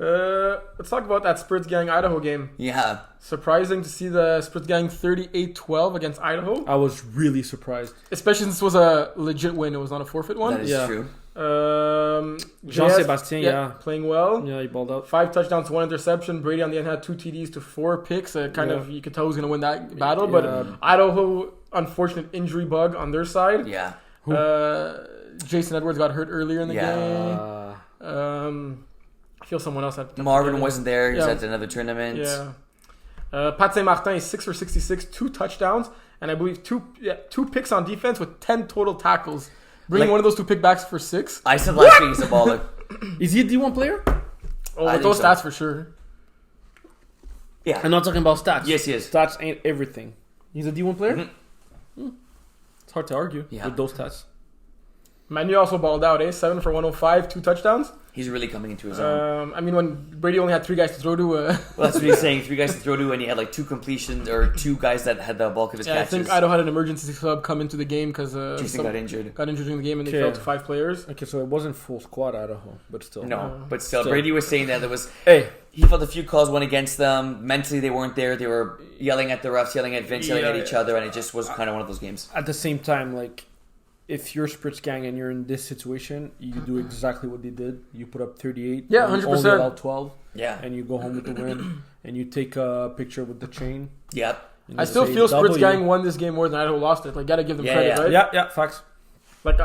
Let's talk about that Spritz Gang Idaho game. Yeah. Surprising to see the Spritz Gang 38-12 against Idaho, I was really surprised. especially since this was a legit win. It was not a forfeit one. That is Yeah. true. Jean-Sébastien, yeah. playing well. Yeah, he balled out. 5 touchdowns, 1 interception. Brady on the end had 2 TDs to 4 picks. Kind of, you could tell who's going to win that battle. But Yeah. Idaho, unfortunate injury bug on their side. Yeah. Jason Edwards got hurt earlier in the game. Uh, I feel someone else had. Marvin wasn't there. He's Yeah. at another tournament. Yeah. Pat Saint Martin is 6 for 66, 2 touchdowns, and I believe two picks on defense with 10 total tackles. Bringing Like- one of those 2 pickbacks for 6. I said last week he's a baller. is he a D1 player? Oh, I with those think so. stats for sure. Yeah. I'm not talking about stats. Yes, he is. Stats ain't everything. He's a D1 player? Mhm. It's hard to argue Yeah. with those stats. Manu also balled out, 7 for 105, 2 touchdowns. He's really coming into his own. I mean, when Brady only had 3 guys to throw to. Well, that's what he's saying. 3 guys to throw to, and he had like 2 completions, or 2 guys that had the bulk of his I catches. think Idaho had an emergency sub come into the game because Jason got injured. got injured in the game and they Okay. fell to 5 players. Okay, so it wasn't full squad Idaho, but still. No, but still, Still. Brady was saying that there was. Hey, He felt a few calls went against them. Mentally, they weren't there. They were yelling at the refs, yelling at Vince, yelling at each other, and it just was kind of one of those games. at the same time, like, if you're Spritz Gang and you're in this situation, you do exactly what they did. You put up 38. Yeah, and you 100%. only allowed 12, Yeah. and you go home with the win, and you take a picture with the chain. Yep. and I you still say feel Spritz W. Gang won this game more than Idaho lost it. Like, gotta give them Yeah, credit, yeah. right? Yeah, facts. Like,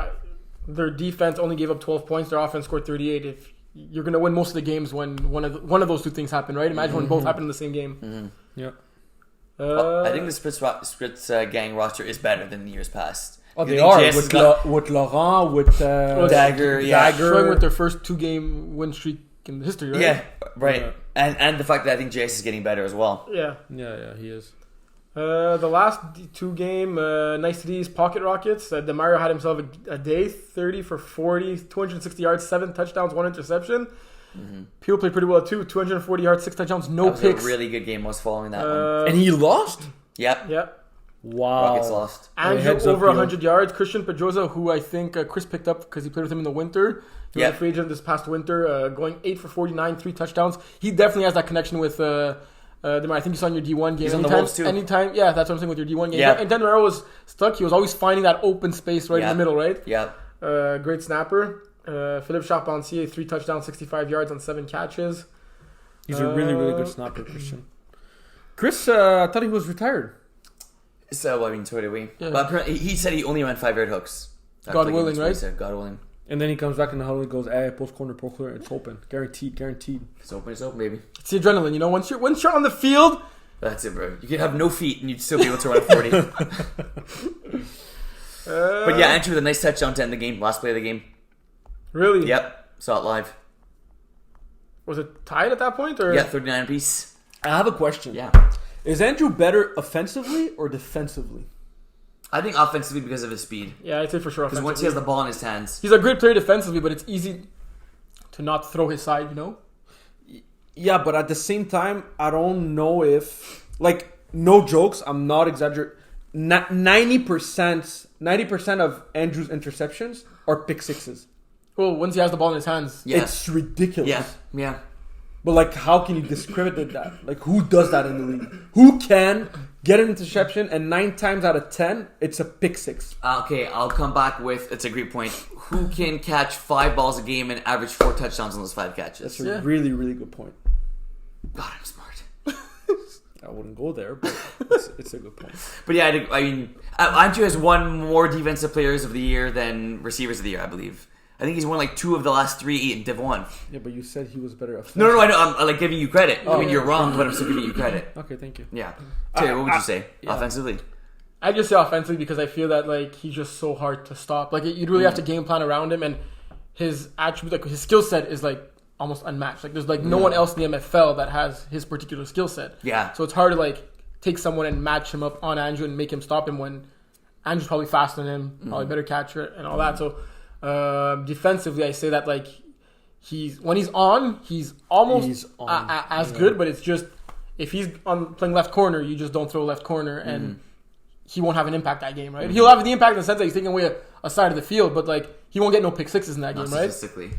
their defense only gave up 12 points. Their offense scored 38. If you're gonna win most of the games when one of those 2 things happen, right? Imagine when both happen in the same game. Mm-hmm. Yeah. I think the Spritz gang roster is better than the years past. Oh, You they think are JS has with Laurent, with Dagger, yeah. Showing with their first 2-game win streak in history, right? Yeah, right. Yeah. And the fact that I think JS is getting better as well. Yeah. Yeah, he is. The last 2-game niceties pocket rockets. DeMario had himself a day, 30 for 40, 260 yards, 7 touchdowns, 1 interception. Peel played pretty well too. 240 yards, 6 touchdowns, no That was picks. a really good game. I was following that one. And he lost? Yep. Yeah. Wow. Rockets lost. Andrew heads up, over Peel. 100 yards. Christian Pedroza, who I think Chris picked up because he played with him in the winter. He was a free agent this past winter, going 8 for 49, 3 touchdowns. He definitely has that connection with DeMario. I think you saw in your D1 game. He's on the Wolves too. Anytime, yeah, that's what I'm saying with your D1 game. Yeah. And DeMario was stuck. He was always finding that open space right in the middle, right? Yeah. Great snapper. Philippe Charpentier, 3 touchdowns, 65 yards on 7 catches. He's a really, really good snapper, Christian. Chris, I thought he was retired. So, well, I mean, so did we. Yeah. But apparently, he said he only went 5-yard hooks. God willing, right? God willing. And then he comes back in the huddle and goes, post corner, it's open. Guaranteed. It's open, baby. It's the adrenaline, you know. Once you're on the field, That's it, bro. You could have no feet and you'd still be able to run a 40. But yeah, Andrew with a nice touchdown to end the game. Last play of the game. really. Yep. Saw it live. Was it tied at that point, or Yeah, 39 apiece. I have a question. Yeah. Is Andrew better offensively or defensively? I think offensively because of his speed. Yeah, I'd say for sure. Because once he has the ball in his hands. He's a great player defensively, but it's easy to not throw his side, you know? Yeah, but at the same time, I don't know if... Like, no jokes, I'm not exaggerating. 90% of Andrew's interceptions are pick sixes. Well, once he has the ball in his hands. Yeah. It's ridiculous. Yeah. But, like, how can you discredit that? Like, who does that in the league? Who can get an interception and 9 times out of 10, it's a pick six? Okay, I'll come back with, it's a great point. Who can catch 5 balls a game and average 4 touchdowns on those 5 catches? That's a really, really good point. God, I'm smart. I wouldn't go there, but it's a good point. But yeah, I mean, Andrew has won more defensive players of the year than receivers of the year, I believe. I think he's won like 2 of the last 3 in Div 1. Yeah, but you said he was better offensively. No, I know. I'm like giving you credit. I mean, yeah. you're wrong, but I'm still giving you credit. Okay, thank you. Yeah. Terry, what would you say? Offensively? I just say offensively because I feel that like he's just so hard to stop. Like you'd really have to game plan around him, and his attribute, like his skill set, is like almost unmatched. Like there's like no one else in the MFL that has his particular skill set. Yeah. So it's hard to like take someone and match him up on Andrew and make him stop him when Andrew's probably faster than him, probably better catcher and all that. So defensively, I say that like when he's on, he's almost as good, but it's just if he's on playing left corner, you just don't throw left corner and he won't have an impact that game, right? He'll have the impact in the sense that he's taking away a side of the field, but like he won't get no pick sixes in that game, right? Statistically.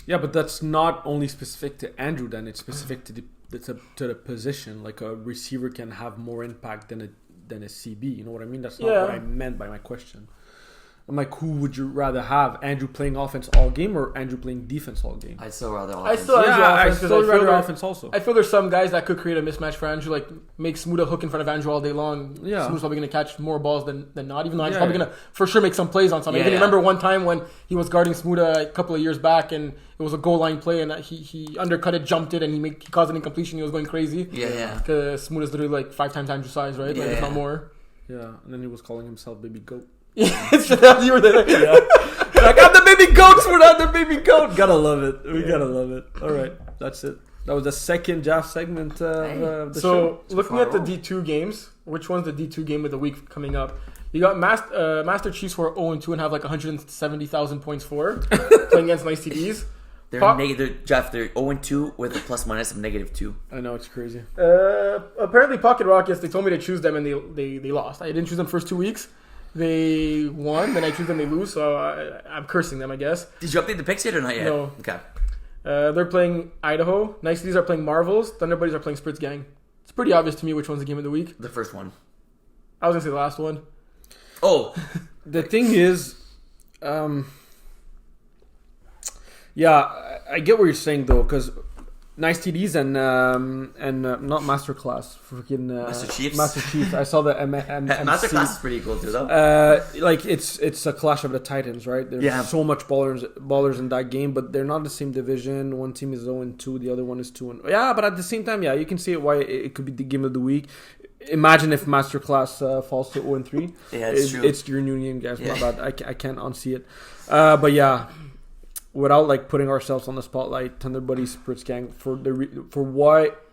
Yeah, but that's not only specific to Andrew. Then it's specific to the position. Like a receiver can have more impact than a CB. You know what I mean? That's not what I meant by my question. I'm like, who would you rather have? Andrew playing offense all game or Andrew playing defense all game? I'd still rather offense. I still rather offense also. I feel there's some guys that could create a mismatch for Andrew, like make Smuda hook in front of Andrew all day long. Yeah. Smuda's probably going to catch more balls than not, even though Andrew's probably going to for sure make some plays on something. I can remember one time when he was guarding Smuda a couple of years back and it was a goal line play and he undercut it, jumped it, and he caused an incompletion. He was going crazy. Yeah. Because Smuda's literally like 5 times Andrew's size, right? Like, if not more. Yeah, and then he was calling himself Baby Goat. It's just that you were there. Like, I'm the baby goats, we're not the baby goat. Gotta love it. We gotta love it. All right, that's it. That was the second draft segment of the show. So, looking at the D2 games, which one's the D2 game of the week coming up? You got Master Chiefs who are 0-2 and have like 170,000 points for playing against nice TDs. They're Jeff, they're 0-2 with a plus minus of -2. I know, it's crazy. Apparently, Pocket Rockets, they told me to choose them and they lost. I didn't choose them first 2 weeks. They won, then I choose them, they lose, so I'm cursing them, I guess. Did you update the picks yet or not yet? No. Okay. They're playing Idaho. Nice Cities are playing Marvels. Thunder Buddies are playing Spritz Gang. It's pretty obvious to me which one's the game of the week. The first one. I was going to say the last one. Oh. The thing is, yeah, I get what you're saying, though, because nice TDs and not Masterclass, freaking Master Chiefs? Master Chiefs. I saw the Masterclass is pretty cool too, though. like it's a clash of the Titans, right? There's so much ballers in that game, but they're not in the same division. One team is 0-2, the other one is 2-0. Yeah, but at the same time, you can see it why it could be the game of the week. Imagine if Masterclass falls to 0-3. Yeah, it's true. It's your new game, guys. My bad. I can't unsee it. But yeah. Without like putting ourselves on the spotlight, Thunder Buddy Spritz Gang for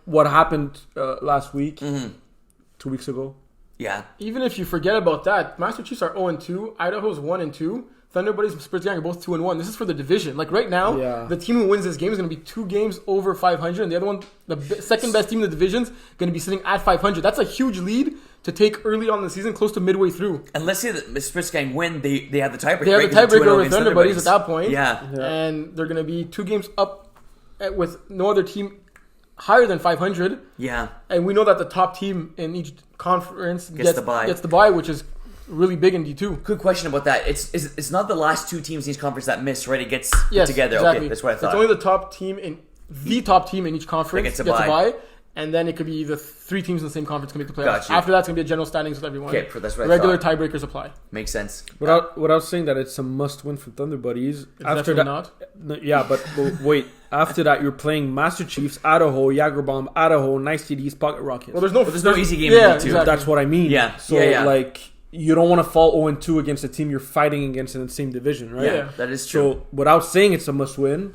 what happened last week, 2 weeks ago. Yeah. Even if you forget about that, Master Chiefs are 0-2. Idaho's 1-2. Thunder Buddies and Spritz Gang are both 2-1. This is for the division. Like right now, the team who wins this game is going to be 2 games over 500, and the other one, the second best team in the division, is going to be sitting at 500. That's a huge lead to take early on in the season, close to midway through. And let's say that the Spritz Gang win, they have the tiebreaker. They have the tiebreaker over against Thunder Buddies at that point. Yeah. And they're going to be 2 games up with no other team higher than 500. Yeah. And we know that the top team in each conference Gets the bye, which is really big in D2. Good question about that. It's not the last 2 teams in each conference that miss, right? It gets put together. Exactly. Okay, that's what I thought. It's only the top team in each conference gets a bye. bye. And then it could be the 3 teams in the same conference can make the playoffs. Gotcha. After that, it's going to be a general standings with everyone. Okay, that's what I Regular thought. tiebreakers apply. Makes sense. Without saying that it's a must-win for Thunder Buddies. After that, not. Yeah, but wait. After that, you're playing Master Chiefs, Idaho, Jagerbomb, Idaho, Nice TDs, Pocket Rockets. Well, there's no easy game in D2. Exactly. That's what I mean. Yeah. So like, you don't want to fall 0-2 against a team you're fighting against in the same division, right? Yeah, that is true. So without saying it's a must-win,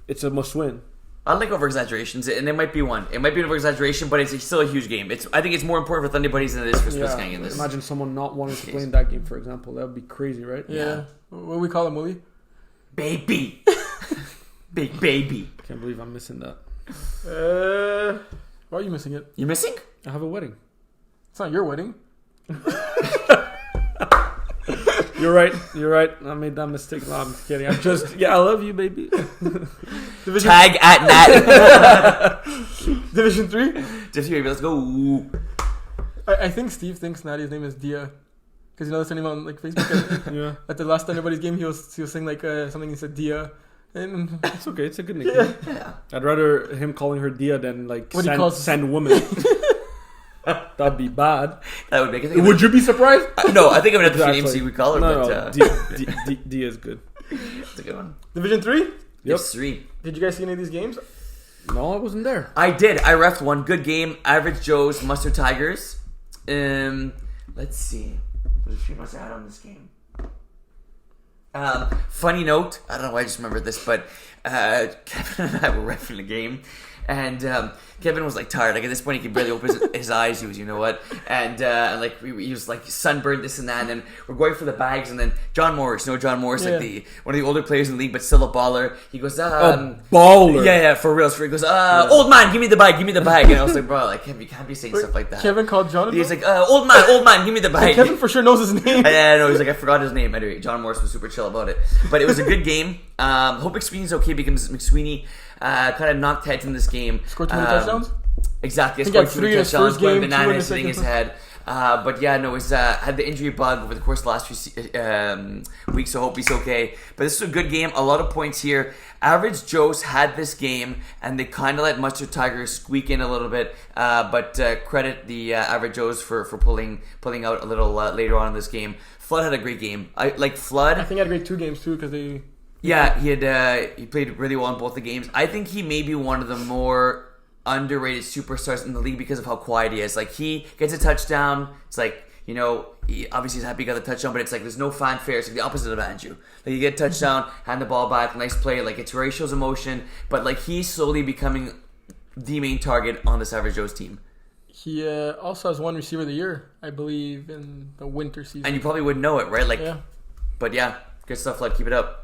it's a must-win. I like over-exaggerations, and it might be one. It might be an over-exaggeration, but it's still a huge game. I think it's more important for Thunder Buddies than it is for Spritz Gang in this. Imagine someone not wanting to play in that game, for example. That would be crazy, right? Yeah. What do we call him, Willie? Baby. Big baby. Can't believe I'm missing that. Why are you missing it? You missing? I have a wedding. It's not your wedding. You're right. I made that mistake. No, I'm kidding. I love you, baby. Tag at Nat. Division 3? Division 3, let's go. I think Steve thinks Natty's name is Dia. Because you know that's her name on like Facebook. Yeah. At the last Thunder Buddies game, he was saying like something. He said Dia. And it's okay. It's a good nickname. Yeah. I'd rather him calling her Dia than like send woman. That'd be bad. That would make it. Would you be surprised? No, I think I'm gonna have Exactly. the names we call her. No, but Dia is good. it's a good one. Division 3? Yep. Yes, 3. Did you guys see any of these games? No, I wasn't there. I did. I refed one. Good game. Average Joe's Mustard Tigers. Let's see. What did she must have had on this game? Funny note. I don't know why I just remembered this, but Kevin and I were refing the game. And Kevin was like tired. Like at this point, he could barely open his eyes. He was, you know what? And like he was like sunburned, this and that. And then we're going for the bags. And then John Morris, like one of the older players in the league, but still a baller. He goes, baller. Yeah, for real. He goes, old man, give me the bag. And I was like, bro, like you can't be saying stuff like that. Kevin called Jonathan? He's like, old man, give me the bag. Kevin for sure knows his name. Yeah, no, he's like, I forgot his name. Anyway, John Morris was super chill about it. But it was a good game. Hope McSweeney's okay because McSweeney kind of knocked heads in this game. Scored 20 touchdowns? Exactly. He got 3 in his first game, 2 in Banana his hitting second. his head. But yeah, no, he's had the injury bug over the course of the last few weeks, so hope he's okay. But this was a good game. A lot of points here. Average Joe's had this game, and they kind of let Mustard Tigers squeak in a little bit. But credit the Average Joe's for pulling out a little later on in this game. Flood had a great game. I think he had a great 2 games too because they... Yeah, he played really well in both the games. I think he may be one of the more underrated superstars in the league because of how quiet he is. Like, he gets a touchdown. It's like, you know, obviously he's happy he got the touchdown, but it's like there's no fanfare. It's like the opposite of Andrew. Like, you get a touchdown, hand the ball back, nice play. Like, it's where he shows emotion. But, like, he's slowly becoming the main target on this Average Joe's team. He also has 1 receiver of the year, I believe, in the winter season. And you probably wouldn't know it, right? Like, yeah. But yeah, good stuff, Flood. Keep it up.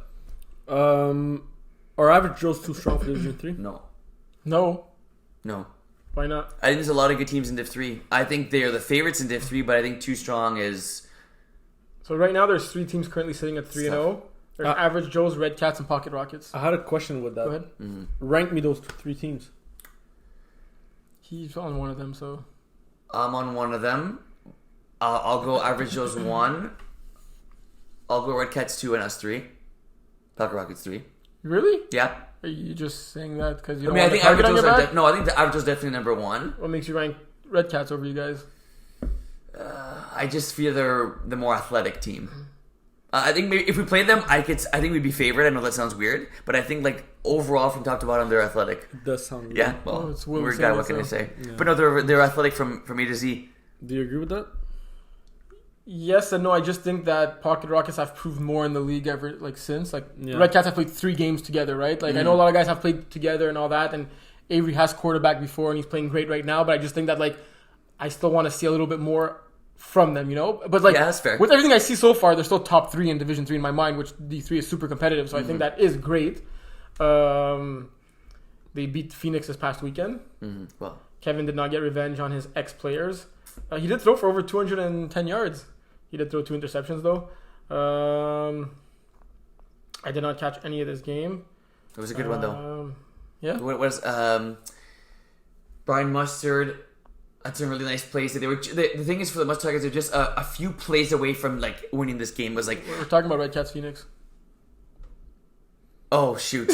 Are Average Joe's too strong for Division 3? No. Why not? I think there's a lot of good teams in Div 3. I think they are the favorites in Div 3, but I think too strong is... So right now there's 3 teams currently sitting at 3-0. There's Average Joe's, Red Cats, and Pocket Rockets. I had a question with that. Go ahead. Mm-hmm. Rank me those 3 teams. He's on one of them, so... I'm on one of them. I'll go Average Joe's 1. I'll go Red Cats 2 and us 3. Pocket Rockets 3. Really? Yeah. Are you just saying that because you I don't mean, I want think the target on your Averageos back? no, I think the Averageos definitely number one. What makes you rank Red Cats over you guys? I just feel they're the more athletic team. I think maybe if we played them, I think we'd be favorite. I know that sounds weird, but I think like overall from top to bottom, they're athletic. It does sound good. Yeah, well, Oh, it's Will weird saying guy. What it, can I so- say? Yeah. But no, they're athletic from A to Z. Do you agree with that? Yes and no. I just think that Pocket Rockets have proved more in the league ever since. Yeah. The Red Cats have played 3 games together, right? I know a lot of guys have played together and all that, and Avery has quarterback before and he's playing great right now. But I just think that I still want to see a little bit more from them, But Yeah, that's fair. with everything I see so far, they're still top 3 in Division 3 in my mind, which D3 is super competitive. So I think that is great. They beat Phoenix this past weekend. Well, Kevin did not get revenge on his ex-players. He did throw for over 210 yards. He did throw 2 interceptions, though. I did not catch any of this game. it was a good one though. Yeah. What was Brian Mustard? That's a really nice plays. They were the thing is for the Mustard Tigers, they're just a few plays away from winning this game. Was We're talking about Red Cats Phoenix. oh shoot,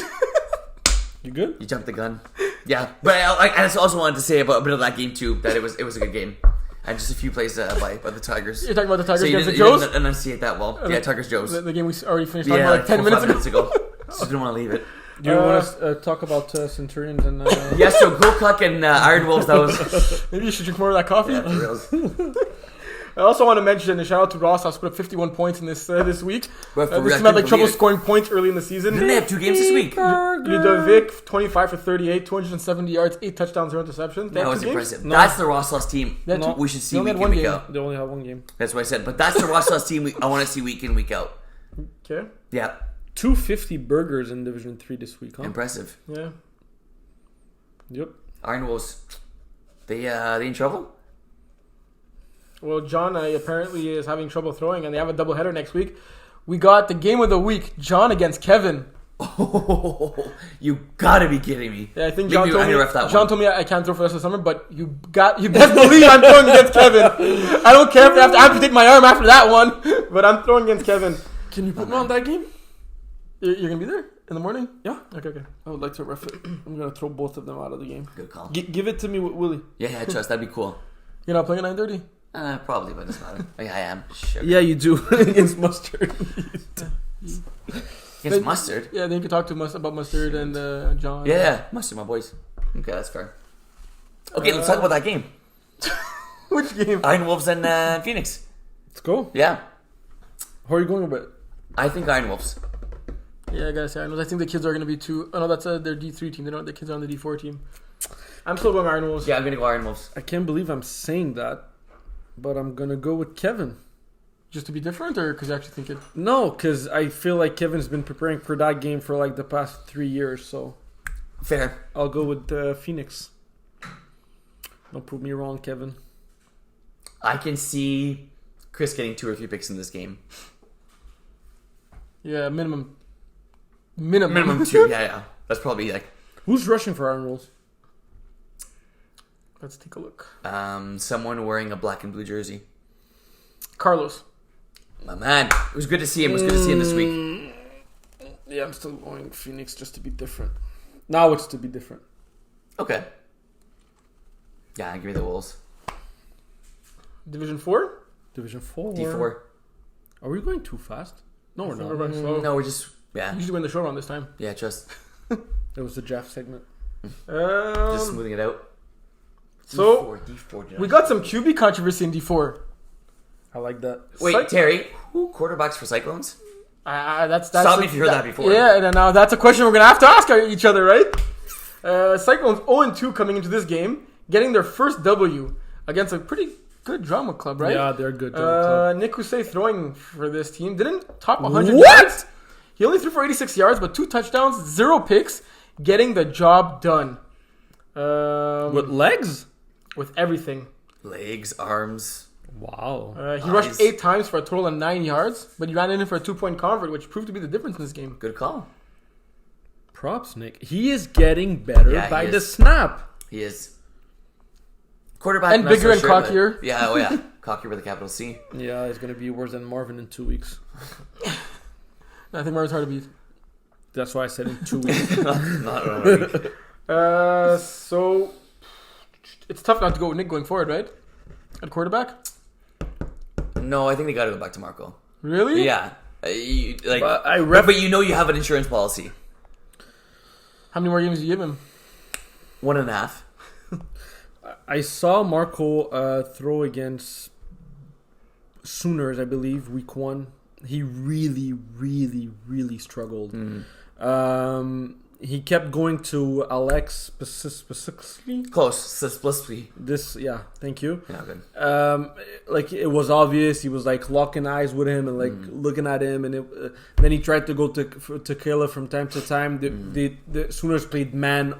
You good? you jumped the gun. Yeah, but I also wanted to say about a bit of that game too. That it was a good game, and just a few plays by the Tigers. You're talking about the Tigers So you against the didn't, you Joes? didn't enunciate that well. Yeah, Tigers Joes. The game we already finished talking Yeah, about 10 minutes ago. Just didn't want to leave it. Do you want to talk about Centurions and? Yeah, so Go Cluck and Iron Wolves. That was Maybe you should drink more of that coffee. yeah, for reals. I also want to mention a shout out to Ross. I've put up 51 points in this week. But for This real, I team had couldn't trouble believe it. scoring points early in the season. Didn't they have 2 games this week? Ludovic, 25 for 38, 270 yards, 8 touchdowns, 0 interceptions. They That had was 2 games? impressive. No. That's the Rosslaws team. They had No. two- We should see they only week had in, one week game. out. They only have one game. That's what I said. But that's the Rosslaws team I want to see week in, week out. Okay. Yeah, 250 burgers in Division 3 this week, huh? impressive. Yeah. Yep. Iron Wolves, they in trouble? Well, John apparently is having trouble throwing, and they have a doubleheader next week. We got the game of the week, John against Kevin. Oh, you gotta be kidding me. Yeah, I think Make John me- told I'm me. gonna ref that John one. told me I can't throw for the rest of the summer, but you best believe I'm throwing against Kevin. I don't care if I have to amputate my arm after that one, but I'm throwing against Kevin. Can you put me on that game? You're gonna be there in the morning? Yeah. Okay. I would like to ref it. I'm gonna throw both of them out of the game. Good call. Give it to me with Willie. Yeah, trust. That'd be cool. You're not playing at 9:30. Probably, but it's not. Yeah, I am. Sure. Yeah, you do against Mustard. Against Mustard. Yeah, then you can talk to about Mustard and John. Yeah, Mustard, my boys. Okay, that's fair. Okay, let's talk about that game. Which game? Iron Wolves and Phoenix. Let's go. Yeah, How are you going with it? I think Iron Wolves. Yeah, I gotta say, I think the kids are gonna be too. Oh no, that's their D3 team. They don't. The kids are on the D4 team. I'm still going Iron Wolves. Yeah, I'm gonna go Iron Wolves. I can't believe I'm saying that, but I'm gonna go with Kevin. Just to be different, or because you actually think it? No, because I feel like Kevin's been preparing for that game for like the past 3 years, so Fair. I'll go with Phoenix. Don't prove me wrong, Kevin. I can see Chris getting 2 or 3 picks in this game. Yeah, minimum. Minimum 2. Yeah. That's probably like Who's rushing for Iron Wolves? Let's take a look. someone wearing a black and blue jersey. Carlos. My man, it was good to see him. It was good to see him this week. Yeah, I'm still going Phoenix just to be different. Now it's to be different. Okay. Yeah, give me the Wolves. Division 4. Division 4. D4. Are we going too fast? No, we're We're not. going slow. No, we're just yeah, Usually win the show round this time. yeah. Trust. It was the draft segment. Just smoothing it out. So D4. we got some QB controversy in D4. I like that. Wait, Terry, who quarterbacks for Cyclones? That's Stop me if you heard that before. Yeah, and now that's a question we're gonna have to ask each other, right? Cyclones 0-2 coming into this game, getting their first W against a pretty good drama club, right? Yeah, they're good. Club. Nick Husey throwing for this team didn't top 100 What? yards. He only threw for 86 yards, but 2 touchdowns, 0 picks, getting the job done. With legs? With everything. Legs, arms. Wow. He rushed 8 times for a total of 9 yards, but he ran in for a 2-point convert, which proved to be the difference in this game. Good call. Props, Nick. He is getting better Yeah, by he the is. snap. He is. Quarterback. And not bigger so and sure, but- cockier. Yeah, oh yeah. Cockier with a capital C. Yeah, he's going to be worse than Marvin in 2 weeks. I think Marvin's hard to beat. That's why I said in 2 weeks. Not a week. So it's tough not to go with Nick going forward, right? At quarterback. No, I think they got to go back to Marco. Really? Yeah. But but you know you have an insurance policy. How many more games do you give him? 1.5. I saw Marco throw against Sooners, I believe, week 1. He really, really, really struggled. He kept going to Alex specifically. Close. Specifically. Thank you. Yeah, good. Like it was obvious. He was like locking eyes with him and like looking at him, and then he tried to go to Kayla from time to time. The Sooners played man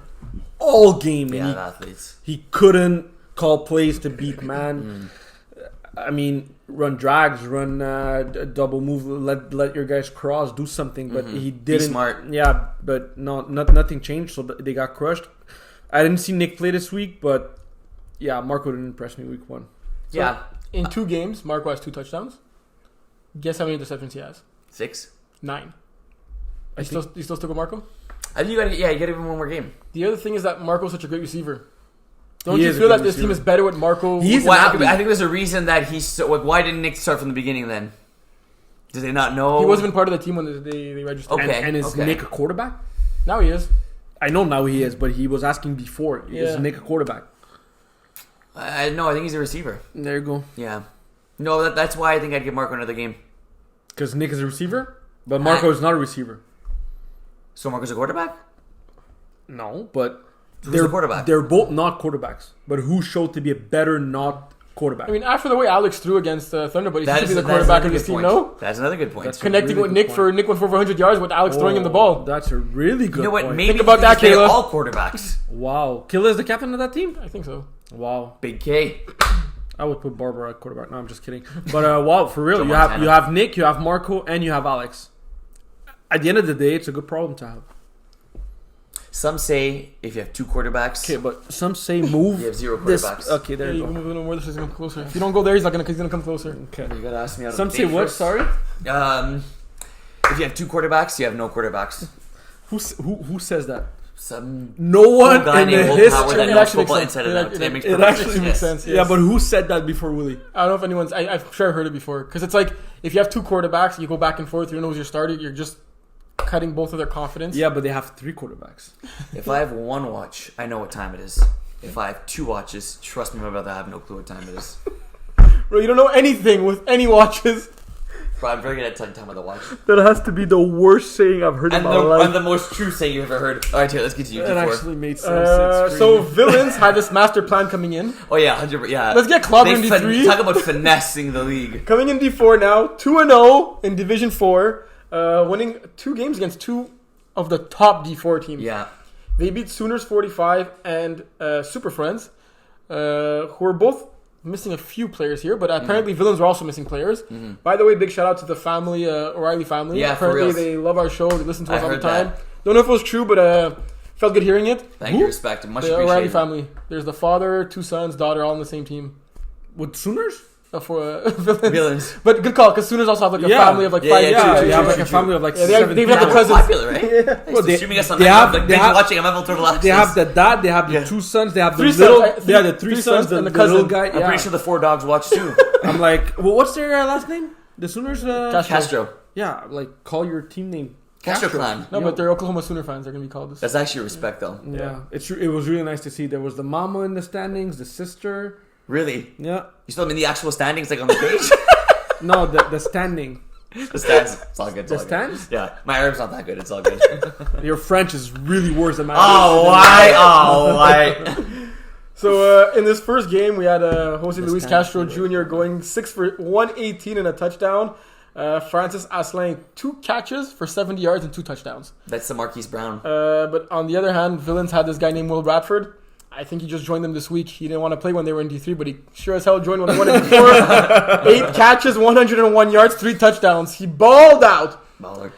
all game. Yeah, And athletes. he couldn't call plays to beat man. I mean, run drags, run double move, let your guys cross, do something. But he didn't. Be smart. Yeah, but nothing changed, so they got crushed. I didn't see Nick play this week, but yeah, Marco didn't impress me week 1. So Yeah. In 2 games, Marco has 2 touchdowns. Guess how many interceptions he has? 6. 9. I You still stick with Marco? I think you got to get even one more game. The other thing is that Marco's such a great receiver. Don't He you is a feel good that this team receiver. is better with Marco? He's Well, an athlete. I think there's a reason that he's so. Like, why didn't Nick start from the beginning then? Did they not know? He wasn't even part of the team when they registered. Okay. And is Nick a quarterback? Now he is. I know now he is, but he was asking before. Yeah. Is Nick a quarterback? No, I think he's a receiver. There you go. Yeah. No, that's why I think I'd give Marco another game. Because Nick is a receiver, but Marco is not a receiver. So Marco's a quarterback? No, but Who's the quarterback? They're both not quarterbacks. But who showed to be a better not quarterback? I mean, after the way Alex threw against Thunderbolt, he That should is be the that's quarterback another of this good team, point. no? That's another good point. That's Connecting really with good Nick point. Nick went for 400 yards with Alex throwing him the ball. That's a really good You know what? point. Maybe Think about that, they're Kayla. all quarterbacks. Wow. Killa is the captain of that team? I think so. Wow. Big K. I would put Barbara at quarterback. No, I'm just kidding. But wow, for real. Joe You have Montana. Nick, you have Marco, and you have Alex. At the end of the day, it's a good problem to have. Some say if you have 2 quarterbacks, Okay, but some say move. you have 0 this. quarterbacks. Okay, there Yeah, you you go. move a little more, this is going to come closer. If you don't go there, he's gonna come closer. Okay. You gotta ask me out of Some the say date what? first. Sorry. If you have 2 quarterbacks, you have no quarterbacks. Who says that? Some No one guy in the named Will Power history. that It knows actually football makes sense. inside and out. It It makes it perfect actually sense. makes sense. Yeah, but who said that before Willie? I don't know if anyone's. I've sure heard it before. Because it's like, if you have 2 quarterbacks, you go back and forth, you know who's your starter, you're just cutting both of their confidence. Yeah, but they have 3 quarterbacks. If I have 1 watch, I know what time it is. If I have 2 watches, trust me, my brother, I have no clue what time it is. Bro, you don't know anything with any watches. But I'm very good at telling time with a watch. That has to be the worst saying I've heard And the most true saying you've ever heard. All right, Taylor, let's get to you. It D4. actually made sense. So villains had this master plan coming in. Oh yeah, 100%. Yeah. Let's get clobbered in D3. Talk about finessing the league. Coming in D4 now, 2-0 in Division 4, winning 2 games against 2 of the top D4 teams. Yeah. They beat Sooners 45 and Super Friends, who are both missing a few players here, but apparently Villains are also missing players. By the way, big shout out to the family, O'Reilly family. Yeah, for apparently reals. they love our show. They listen to us I all the heard time. that. Don't know if it was true, but felt good hearing it. Thank you, respect. Much The O'Reilly appreciated. family. There's the father, 2 sons, daughter, all on the same team. With Sooners? For Villains. Villains. But good call, because Sooners also have like a Yeah. family of like Yeah, 5 yeah, Yeah, kids. they have true, like a true. family of like Yeah, they have- 7 they have people. the We're cousins. popular, right? Thanks Well, for they- streaming us on they that. have- Like, they binge have- watching MFL Total Access. They have the dad, they have the Yeah. 2 sons, they have the 3 little, sons, yeah, the 3 sons, and the the little cousin. guy. I'm Yeah. pretty sure the 4 dogs watch too. I'm like, well, what's their last name? The Sooners? Castro. Yeah, like call your team name. Castro Clan. No, Yeah. but they're Oklahoma Sooner fans. They're going to be called this. That's actually respect though. Yeah, it was really nice to see. There was the mama in the standings, the sister. Really? Yeah, You still mean the actual standings like on the page? no, the standing. The stands. It's all good. It's The all good. stands? Yeah. My Arab's not that good. It's all good. Your French is really worse than mine. Oh, why? Oh, why? So in this first game, we had Jose This Luis time, Castro Jr. going 6 for 118 and a touchdown. Francis Asselin 2 catches for 70 yards and 2 touchdowns. That's the Marquise Brown. But on the other hand, Villains had this guy named Will Bradford. I think he just joined them this week. He didn't want to play when they were in D3, but he sure as hell joined when they won it before. 8 catches, 101 yards, 3 touchdowns. He balled out. Baller.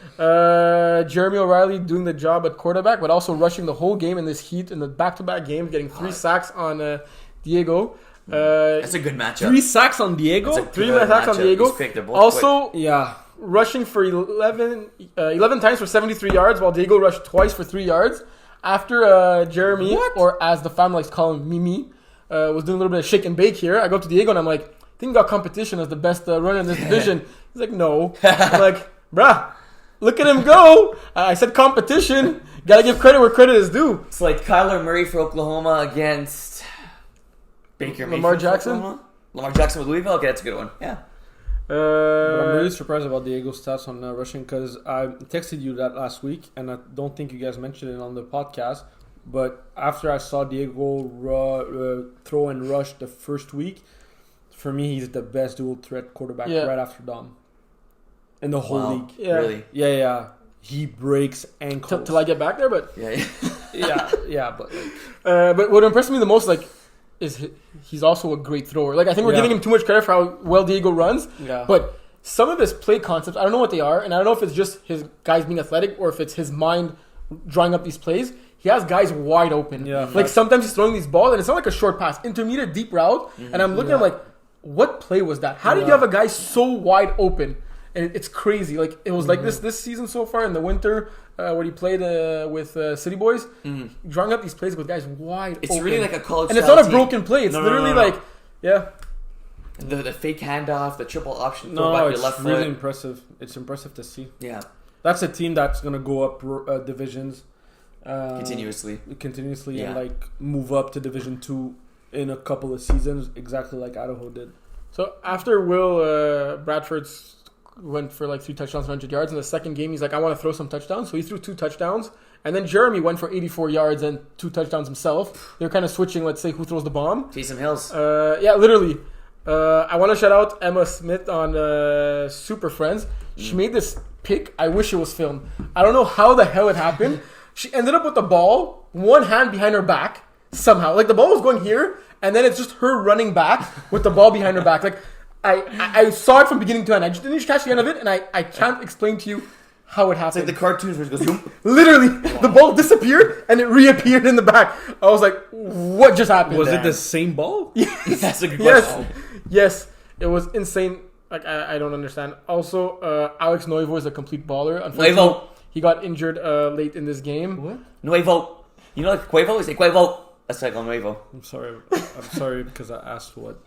Jeremy O'Reilly doing the job at quarterback, but also rushing the whole game in this heat in the back-to-back games, getting 3 sacks on Diego. That's a good matchup. 3 sacks on Diego. That's a 3 good sacks on matchup. Diego. He's quick. They're both Also, Yeah, rushing for 11 times for 73 yards, while Diego rushed twice for 3 yards. After Jeremy, or as the family likes to call him, Mimi, was doing a little bit of shake and bake here, I go up to Diego and I'm like, I think we got competition as the best runner in this division. He's like, no. I'm like, bruh, look at him go. I said competition. Got to give credit where credit is due. It's like Kyler Murray for Oklahoma against Baker Lamar Mayfield for Jackson? Oklahoma? Lamar Jackson with Louisville? Okay, that's a good one. Yeah. But I'm really surprised about Diego's stats on rushing because I texted you that last week and I don't think you guys mentioned it on the podcast. But after I saw Diego throw and rush the first week, for me, he's the best dual threat quarterback right after Dom in the whole league. Yeah. Really? Yeah. He breaks ankles. Till I get back there, but yeah. But what impressed me the most, like, is he's also a great thrower. Like, I think we're giving him too much credit for how well Diego runs. Yeah. But some of his play concepts, I don't know what they are, and I don't know if it's just his guys being athletic or if it's his mind drawing up these plays. He has guys wide open. Yeah. Like, sometimes he's throwing these balls, and it's not like a short pass, intermediate, deep route. And I'm looking at him like, what play was that? How did you have a guy so wide open? And it's crazy. Like, it was like this season so far in the winter where he played with City Boys, drawing up these plays with guys wide open. It's really like a college and it's style not a team. broken play. It's literally like, The fake handoff, the triple option, throw back your it's left really foot. impressive. It's impressive to see. Yeah. That's a team that's going to go up divisions. Continuously. And like move up to Division 2 in a couple of seasons, exactly like Idaho did. So after Will Bradford's went for like 3 touchdowns, 100 yards. In the second game, he's like, I want to throw some touchdowns. So he threw 2 touchdowns. And then Jeremy went for 84 yards and 2 touchdowns himself. They're kind of switching, let's say, who throws the bomb. Taysom Hills. Literally. I want to shout out Emma Smith on Super Friends. She made this pick. I wish it was filmed. I don't know how the hell it happened. She ended up with the ball, one hand behind her back, somehow. Like, the ball was going here, and then it's just her running back with the ball behind her back. Like, I saw it from beginning to end. I just didn't catch the end of it, and I can't explain to you how it happened. It's like the cartoons where it goes, zoom. Literally, the ball disappeared, and it reappeared in the back. I was like, what just happened? Was it the same ball? That's a good question. Yes. It was insane. Like, I don't understand. Also, Alex Noivo is a complete baller. Unfortunately, Noivo. he got injured late in this game. What? Nuevo. You know, like Quavo? It's like Quavo. That's like Nuevo. I'm sorry because I asked what.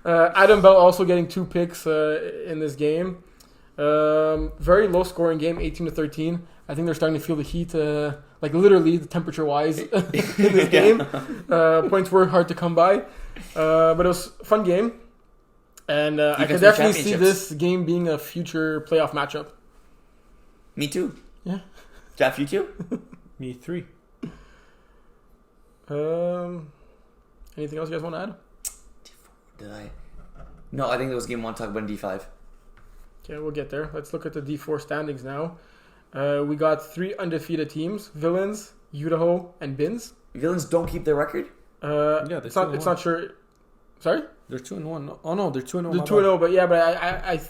Adam Bell also getting 2 picks in this game. Very low scoring game, 18-13. I think they're starting to feel the heat, like literally the temperature wise in this game. Points were hard to come by, but it was a fun game, and I could definitely see this game being a future playoff matchup. Me too. Yeah. Jeff, you too? Me 3. Anything else you guys want to add? Did I? No, I think that was game 1. Talk about in D5. Okay, we'll get there. Let's look at the D4 standings now. We got 3 undefeated teams: Villains, Idaho, and Bins. Villains don't keep their record? It's not sure. Sorry? They're 2-1. Oh no, they're 2-0. They're 2-0, but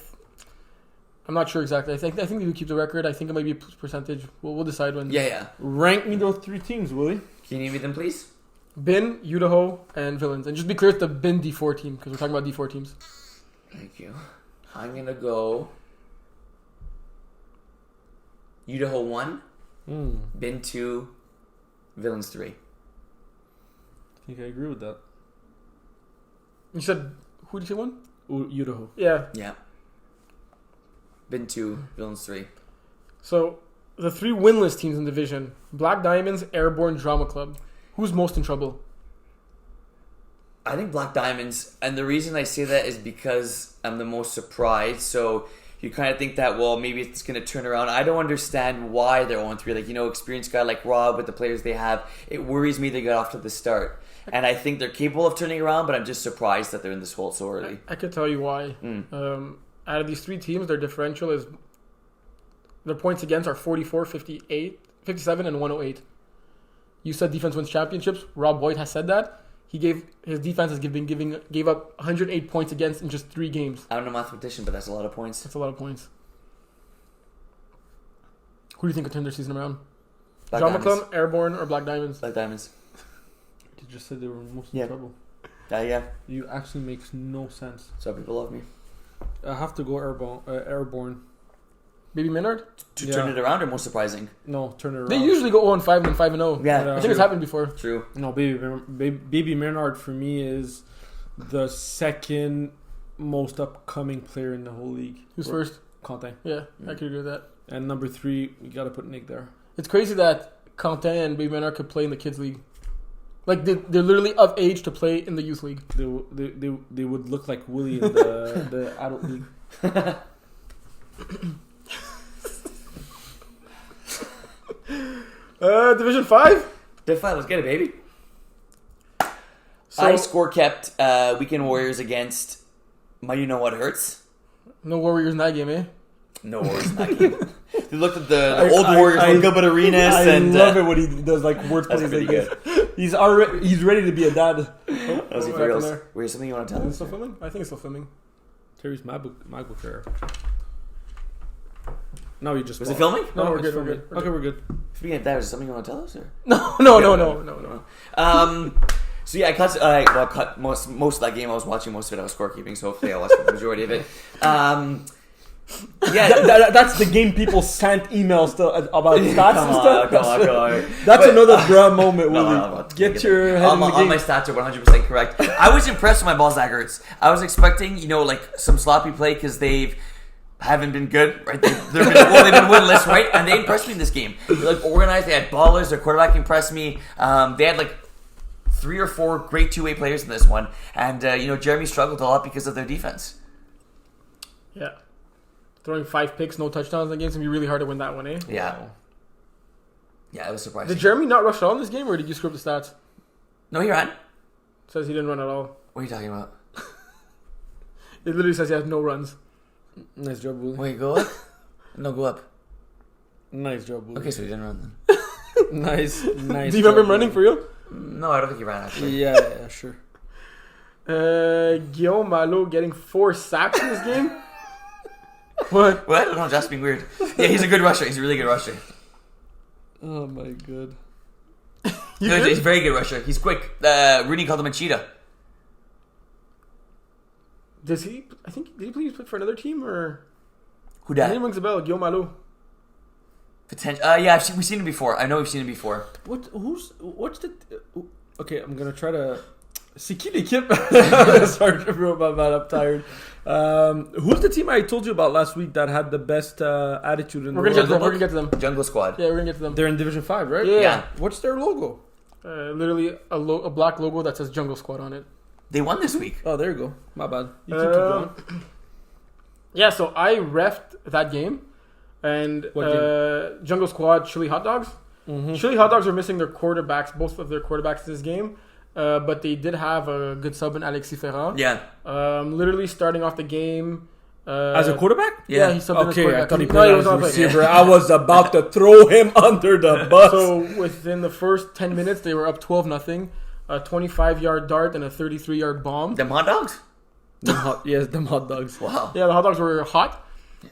I'm not sure exactly. I think they do keep the record. I think it might be a percentage. We'll decide when. Yeah. Rank me those 3 teams, Willie. Can you name them, please? Bin, Idaho, and Villains. And just be clear, it's the Bin D4 team, because we're talking about D4 teams. Thank you. I'm going to go Idaho 1, Bin 2, Villains 3. I think I agree with that. You said, who did you say 1? Idaho. Yeah. Yeah. Bin 2, Villains 3. So, the 3 winless teams in division: Black Diamonds, Airborne, Drama Club. Who's most in trouble? I think Black Diamonds, and the reason I say that is because I'm the most surprised. So you kind of think that, well, maybe it's going to turn around. I don't understand why they're 0-3. Like, experienced guy like Rob with the players they have, it worries me they got off to the start. And I think they're capable of turning around, but I'm just surprised that they're in this hole so early. I could tell you why. Out of these 3 teams, their differential is, their points against are 44, 58, 57, and 108. You said defense wins championships. Rob Boyd has said that. His defense has gave up 108 points against in just 3 games. I'm no mathematician, but that's a lot of points. That's a lot of points. Who do you think could turn their season around? Black John Diamonds. McClung, Airborne, or Black Diamonds? Black Diamonds. You just said they were most in trouble. Yeah. You actually makes no sense. So people love me. I have to go airborne. Baby Maynard? To turn it around, or most surprising? No, turn it around. They usually go 0-5 and then 5-0. Yeah, I think it's happened before. True. No, Baby Maynard for me is the second most upcoming player in the whole league. Who's first? Conte. Yeah, I could agree with that. And number 3, we got to put Nick there. It's crazy that Quentin and Baby Maynard could play in the kids league. Like they're literally of age to play in the youth league. They would look like Willie in the adult league. Division 5? Div 5, let's get it, baby. So, I score kept Weekend Warriors against my You Know What Hurts. no Warriors in that game, eh? No Warriors in that game. They looked at the old Warriors like Gilbert Arenas. I and love it when he does like word that's plays pretty like good. this. He's ready to be a dad. That was What for reals. happened there? Wait, something you want to tell Is it us? still filming? I think it's still filming. Terry's MacBook Air. No, you just Was it filming? No, we're it's good, we're filming. good, we're Okay, we're good. Speaking of that, is there something you want to tell us? Or? No. So yeah, I cut most of that game. I was watching most of it. I was scorekeeping, so hopefully I watched the majority of it. Yeah, That's the game people sent emails to about stats and stuff. Come on. That's another bruh moment, Willie. No, Get your head all in the my game. stats are 100% correct. I was impressed with my ball Zagarts. I was expecting, like some sloppy play because they haven't been good, right? They've been winless, right? And they impressed me in this game. They're organized. They had ballers. Their quarterback impressed me. They had 3 or 4 great two-way players in this one, and Jeremy struggled a lot because of their defense. Yeah. Throwing 5 picks, no touchdowns in the game, it's going to be really hard to win that one, eh? Yeah. Yeah, it was surprising. Did Jeremy not rush at all in this game, or did you screw up the stats? No, he ran. Says he didn't run at all. What are you talking about? It literally says he has no runs. Nice job, Willie. Wait, go up? No, go up. Nice job, Willie. Okay, so he didn't run then. Nice. Do you remember him running for you? No, I don't think he ran, actually. Yeah, sure. Guillaume Malo getting 4 sacks in this game? What? What? No, just being weird. Yeah, he's a good rusher. He's a really good rusher. Oh my god. He's a very good rusher. He's quick. Rooney called him a cheetah. Does he? I think did he please play for another team or? Who His that? name rings a bell. Guillaume Malo. Potential. Yeah, we've seen him before. I know we've seen him before. What's the? Okay, I'm gonna try to. C'est qui l'équipe? Sorry, my bad. I'm tired. Who's the team I told you about last week that had the best attitude in We're the gonna get to them. world? We're gonna get to them. Jungle Squad. Yeah, we're gonna get to them. They're in Division 5, right? Yeah. What's their logo? Literally a black logo that says Jungle Squad on it. They won this week. Oh, there you go. My bad. You can keep going. Yeah, so I refed that game, and What Jungle Squad Chili Hot Dogs. Mm-hmm. Chili Hot Dogs are missing their quarterbacks, both of their quarterbacks this game, but they did have a good sub in Alexis Ferrand. Yeah. Literally starting off the game. As a quarterback? Yeah, he subbed in as Okay, I quarterback. thought he No, played he as was a on play. receiver. I was about to throw him under the bus. So within the first 10 minutes, they were up 12-0. A 25-yard dart and a 33-yard bomb. Them hot dogs? Them hot dogs. Wow. Yeah, the hot dogs were hot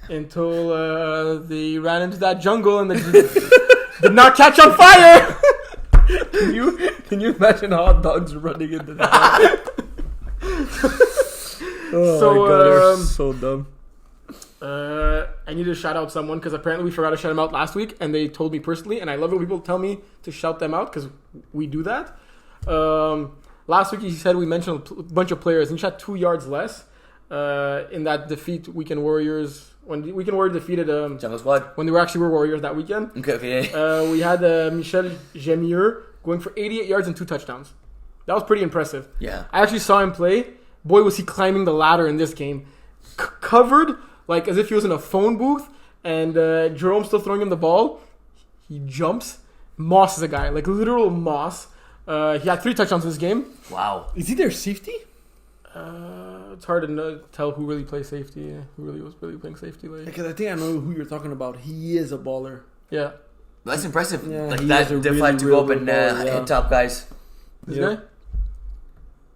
until they ran into that jungle and they did not catch on fire. Can you imagine hot dogs running into that? Oh So, my god, they're so dumb. I need to shout out someone because apparently we forgot to shout them out last week, and they told me personally, and I love it when people tell me to shout them out because we do that. Last week he said we mentioned a bunch of players, and he shot 2 yards less in that defeat. Weekend Warriors when Weekend Warriors defeated Jungle Squad. when they were Warriors that weekend. Okay. We had Michel Gemieux going for 88 yards and 2 touchdowns. That was pretty impressive. Yeah. I actually saw him play. Boy, was he climbing the ladder in this game. Covered, like as if he was in a phone booth, and Jerome's still throwing him the ball. He jumps. Moss is a guy, like literal Moss. He had 3 touchdowns in this game. Wow. Is he their safety? It's hard to tell who really plays safety, who really was playing safety. Like, Because I think I know who you're talking about. He is a baller. yeah, That's impressive. Yeah, like he that is a diff really, to go up really and good baller, yeah. hit top guys. this Yeah. guy.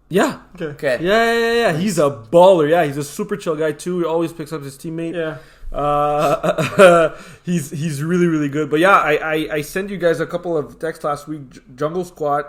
Yeah. Okay. Okay. Yeah. He's a baller. Yeah, he's a super chill guy too. He always picks up his teammate. Yeah. He's really, really good. But yeah, I sent you guys a couple of texts last week. Jungle Squad.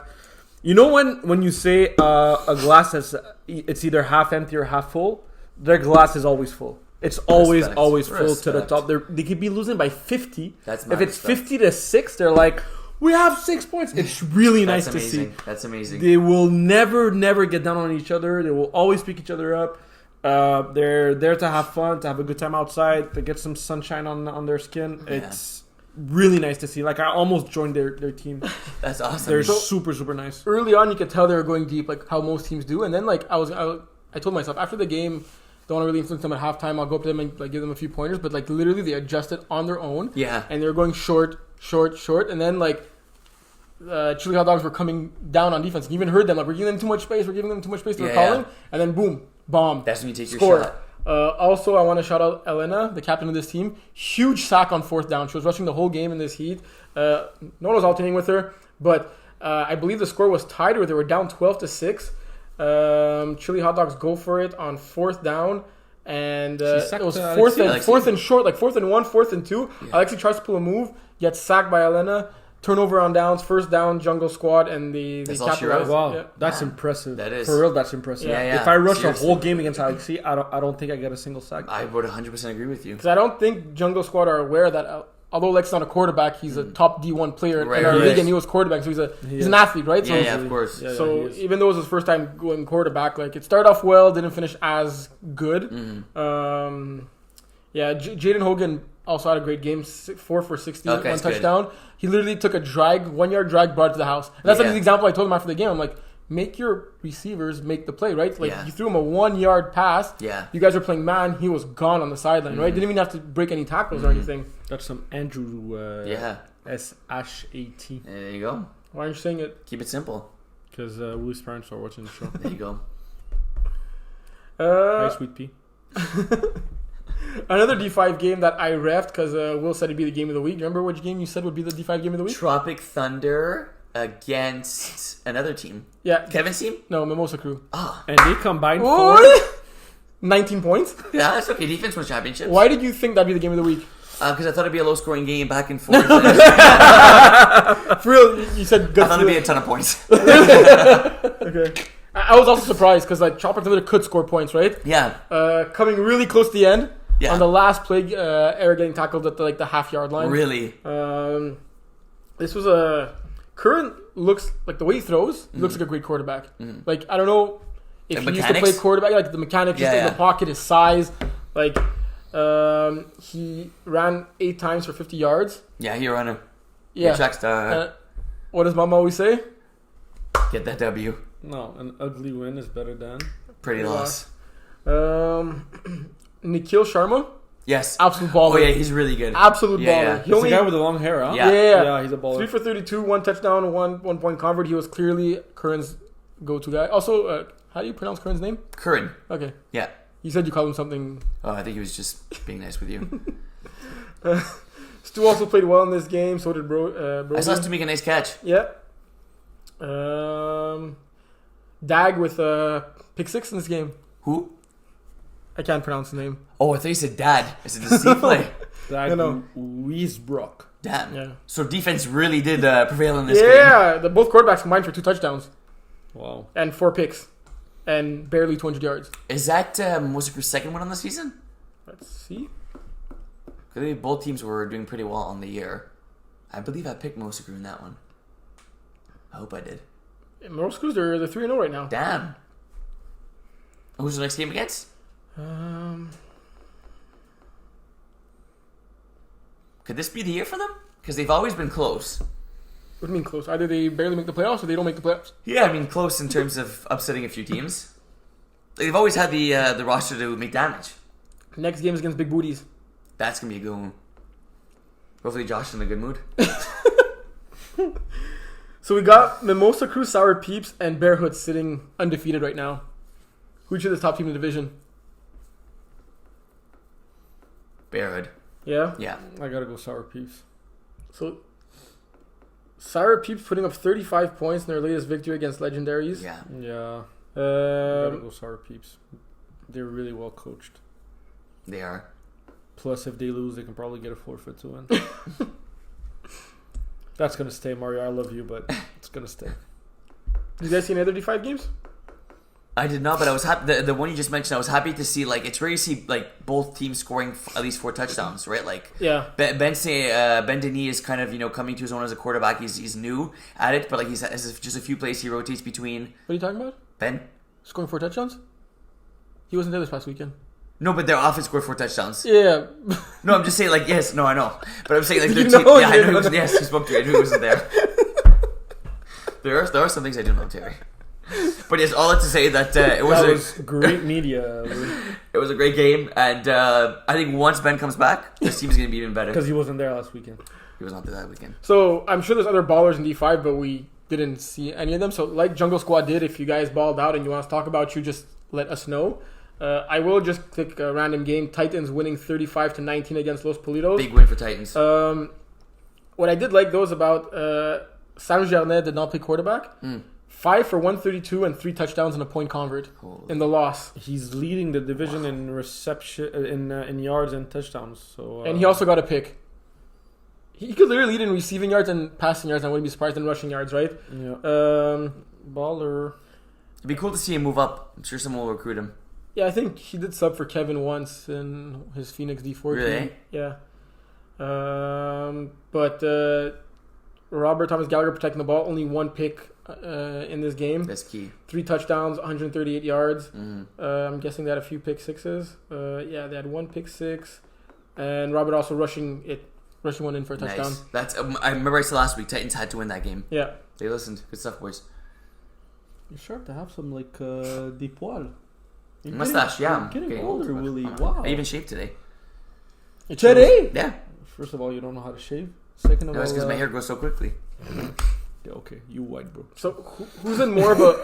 You know when you say a glass that's it's either half empty or half full, their glass is always full. It's always full to the Respect. top. They could be losing by 50. That's if it's 50-6, they're like, we have 6 points. It's really nice to see. That's amazing. They will never get down on each other. They will always pick each other up. They're there to have fun, to have a good time outside, to get some sunshine on their skin. Yeah. It's really nice to see. Like, I almost joined their team. That's awesome. They're super nice. Early on, you could tell they were going deep, like how most teams do. And then, like, I told myself after the game, don't want to really influence them at halftime. I'll go up to them and like give them a few pointers. But like literally, they adjusted on their own. Yeah. And they were going short, and then like Chili Hot Dogs were coming down on defense. You even heard them like, we're giving them too much space. They were calling, and then boom, bomb. That's when you take score. your shot. Also, I want to shout out Elena, the captain of this team. Huge sack on 4th down. She was rushing the whole game in this heat. No one was alternating with her, but I believe the score was tied, or they were down 12-6. Chili Hot Dogs go for it on 4th down, and it was fourth and short, like 4th and 1, 4th and 2. Yeah. Alexi tries to pull a move, gets sacked by Elena. Turnover on downs, 1st down, jungle squad, and the capitalize. Wow, yeah. That's impressive. That is for real. That's impressive. Yeah. If I rush a whole game against Alexi, I don't think I get a single sack. I would 100% agree with you. Because I don't think jungle squad are aware that although Lexi's not a quarterback, he's a top D1 player in our league, and he was quarterback, so he's an athlete, right? Yeah, of course. So even though it was his first time going quarterback, like it started off well, didn't finish as good. Mm-hmm. Jaden Hogan also had a great game, 4 for 60, Okay, one touchdown. Good. He literally took a 1-yard drag, brought it to the house. And that's like the example I told him after the game. I'm like, make your receivers make the play, right? Like you threw him a 1-yard pass. Yeah. You guys were playing man. He was gone on the sideline, right? Didn't even have to break any tackles or anything. That's some Andrew SH80. There you go. Why aren't you saying it? Keep it simple. Because Willie's parents are watching the show. There you go. Hi, Sweet Pea. Another D5 game that I reffed because Will said it'd be the game of the week. Do you remember which game you said would be the D5 game of the week? Tropic Thunder against another team. Yeah. Kevin's team? No, Mimosa Crew. Oh. And they combined for 19 points. Yeah, that's okay. Defense wins championships. Why did you think that'd be the game of the week? Because I thought it'd be a low-scoring game, back and forth. For real, you said good. I thought it'd be a ton of points. Okay. I was also surprised because like Tropic Thunder could score points, right? Yeah. Coming really close to the end. Yeah. On the last play, Eric getting tackled at the half-yard line. Really? This was Curran looks like the way he throws. He looks like a great quarterback. Like I don't know if he used to play quarterback, like the mechanics, in the pocket, his size. Like he ran 8 times for 50 yards. Yeah, he a runner. Yeah. Track star. What does Mama always say? Get that W. No, an ugly win is better than pretty loss. Nikhil Sharma. Yes. Absolute baller. Oh, yeah, he's really good. Absolute baller. Yeah. He's the guy with the long hair, huh? Yeah, he's a baller. 3 for 32, 1 touchdown, 1 point convert. He was clearly Curran's go-to guy. Also, how do you pronounce Curran's name? Curran. Okay. Yeah. You said you called him something. Oh, I think he was just being nice with you. Stu also played well in this game. So did Brody. I saw Stu make a nice catch. Yeah. Dag with pick 6 in this game. Who? I can't pronounce the name. Oh, I thought you said dad. I said the C play. Dag Wiesbrock. Damn. Yeah. So defense really did prevail in this game. Yeah, both quarterbacks combined for 2 touchdowns. Wow. And 4 picks. And barely 200 yards. Is that Mosaker's second one on the season? Let's see. I think both teams were doing pretty well on the year. I believe I picked Mosaker in that one. I hope I did. Morosco's, they're 3-0 right now. Damn. Who's the next game against? Could this be the year for them? Because they've always been close. What do you mean close? Either they barely make the playoffs or they don't make the playoffs. Yeah, I mean close in terms of upsetting a few teams. They've always had the roster to make damage. Next game is against Big Booties. That's going to be a good one. Hopefully Josh is in a good mood. So we got Mimosa Crew, Sour Peeps, and Bear Hood sitting undefeated right now. Who's the top team in the division? Bearhood. Yeah? Yeah. I gotta go Sour Peeps. So, Sour Peeps putting up 35 points in their latest victory against Legendaries. Yeah. Yeah. I gotta go Sour Peeps. They're really well coached. They are. Plus, if they lose, they can probably get a forfeit to win. That's gonna stay, Mario. I love you, but it's gonna stay. Did you guys see any other D5 games? I did not, but I was happy. The one you just mentioned, I was happy to see. Like, it's rare you see like both teams scoring at least 4 touchdowns, right? Like, Yeah. Ben Denis is kind of coming to his own as a quarterback. He's new at it, but like he's has just a few plays he rotates between. What are you talking about? Ben? Scoring 4 touchdowns? He wasn't there this past weekend. No, but their offense scored 4 touchdowns. Yeah. No, I'm just saying like yes, no, I know, but I'm saying like their You team. know, Yeah, I you know. He know. was, yes, he spoke to me. I knew he wasn't there. There are some things I do know, Terry. But yes, all that to say that it was great media. It was a great game, and I think once Ben comes back, this team's going to be even better. Because he wasn't there last weekend. He was not there that weekend. So I'm sure there's other ballers in D5, but we didn't see any of them. So like Jungle Squad did, if you guys balled out and you want us to talk about you, just let us know. I will just click a random game. Titans winning 35-19 against Los Politos. Big win for Titans. What I did like though is about Sam Jarnet did not play quarterback. 5 for 132 and 3 touchdowns and a point convert in the loss. He's leading the division in reception, in yards and touchdowns. So And he also got a pick. He could literally lead in receiving yards and passing yards. I wouldn't be surprised in rushing yards, right? Yeah. Baller. It'd be cool to see him move up. I'm sure someone will recruit him. Yeah, I think he did sub for Kevin once in his Phoenix D4 Really? team. Yeah. But Robert Thomas Gallagher protecting the ball. Only 1 pick in this game. That's key. 3 touchdowns, 138 yards. Mm-hmm. I'm guessing they had a few pick sixes. Yeah, they had 1 pick six. And Robert also rushing one in for a touchdown. Nice. That's. I remember I said last week, Titans had to win that game. Yeah. They listened. Good stuff, boys. You're sharp to have some like des poils. Mustache, yeah. You're getting Okay. older, Willie. Wow. I even shaved today. Today? Yeah. First of all, you don't know how to shave. Second of No, all, it's because my hair grows so quickly. Yeah, okay, you white bro. So who's in more of a...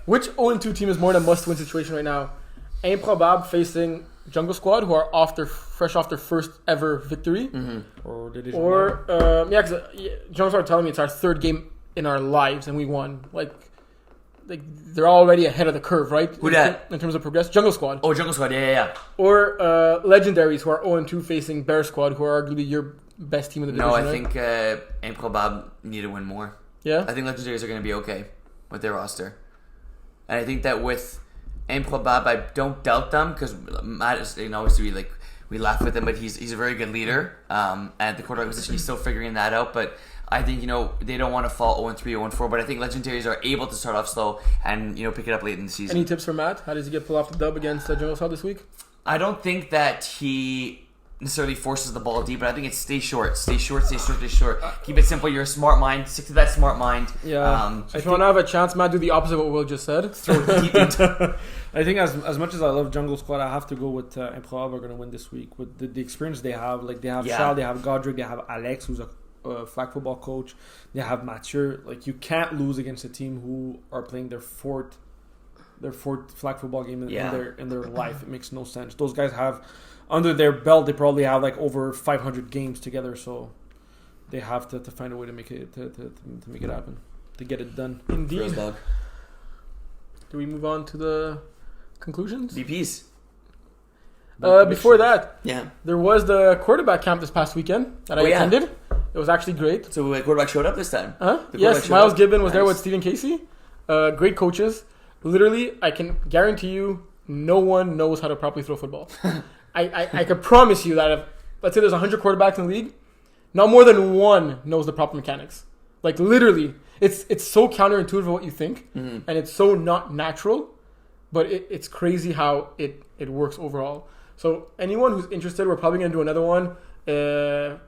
Which 0-2 team is more in a must-win situation right now? Improbable facing Jungle Squad, who are fresh off their first ever victory. Mm-hmm. Or division. Or, because Jungle Squad are telling me it's our 3rd game in our lives and we won. Like they're already ahead of the curve, right? Who that? In terms of progress. Jungle Squad. Oh, Jungle Squad, yeah. Or Legendaries, who are 0-2 facing Bear Squad, who are arguably your best team in the division. No, I right? think Improbable need to win more. Yeah? I think Legendaries are going to be okay with their roster. And I think that with Improbable, I don't doubt them because Matt is, obviously we laugh with him, but he's a very good leader. At the quarterback position, he's still figuring that out. But I think they don't want to fall 0-3, 0-4. But I think Legendaries are able to start off slow and pick it up late in the season. Any tips for Matt? How does he get pulled off the dub against Jungle Squad this week? I don't think that he necessarily forces the ball deep, but I think it's stay short. Keep it simple. You're a smart mind. Stick to that smart mind. Yeah. If you want to have a chance, Matt, do the opposite of what Will just said. Throw it deep into. I think as much as I love Jungle Squad, I have to go with Improbable are going to win this week with the experience they have. Like they have Charles, they have Godric, they have Alex, who's a flag football coach. They have Mathieu. Like you can't lose against a team who are playing their fourth flag football game in their life. It makes no sense. Those guys have under their belt, they probably have like over 500 games together, so they have to find a way to make it to make it happen, to get it done. Indeed. Do we move on to the conclusions? VPs. Before that, Yeah. there was the quarterback camp this past weekend that I attended. It was actually great. So the quarterback showed up this time. Yes, Miles Gibbon was there with Stephen Casey. Great coaches. Literally, I can guarantee you, no one knows how to properly throw football. I could promise you that if, let's say there's 100 quarterbacks in the league, not more than one knows the proper mechanics. Like literally, it's so counterintuitive of what you think, and it's so not natural, but it's crazy how it works overall. So anyone who's interested, we're probably going to do another one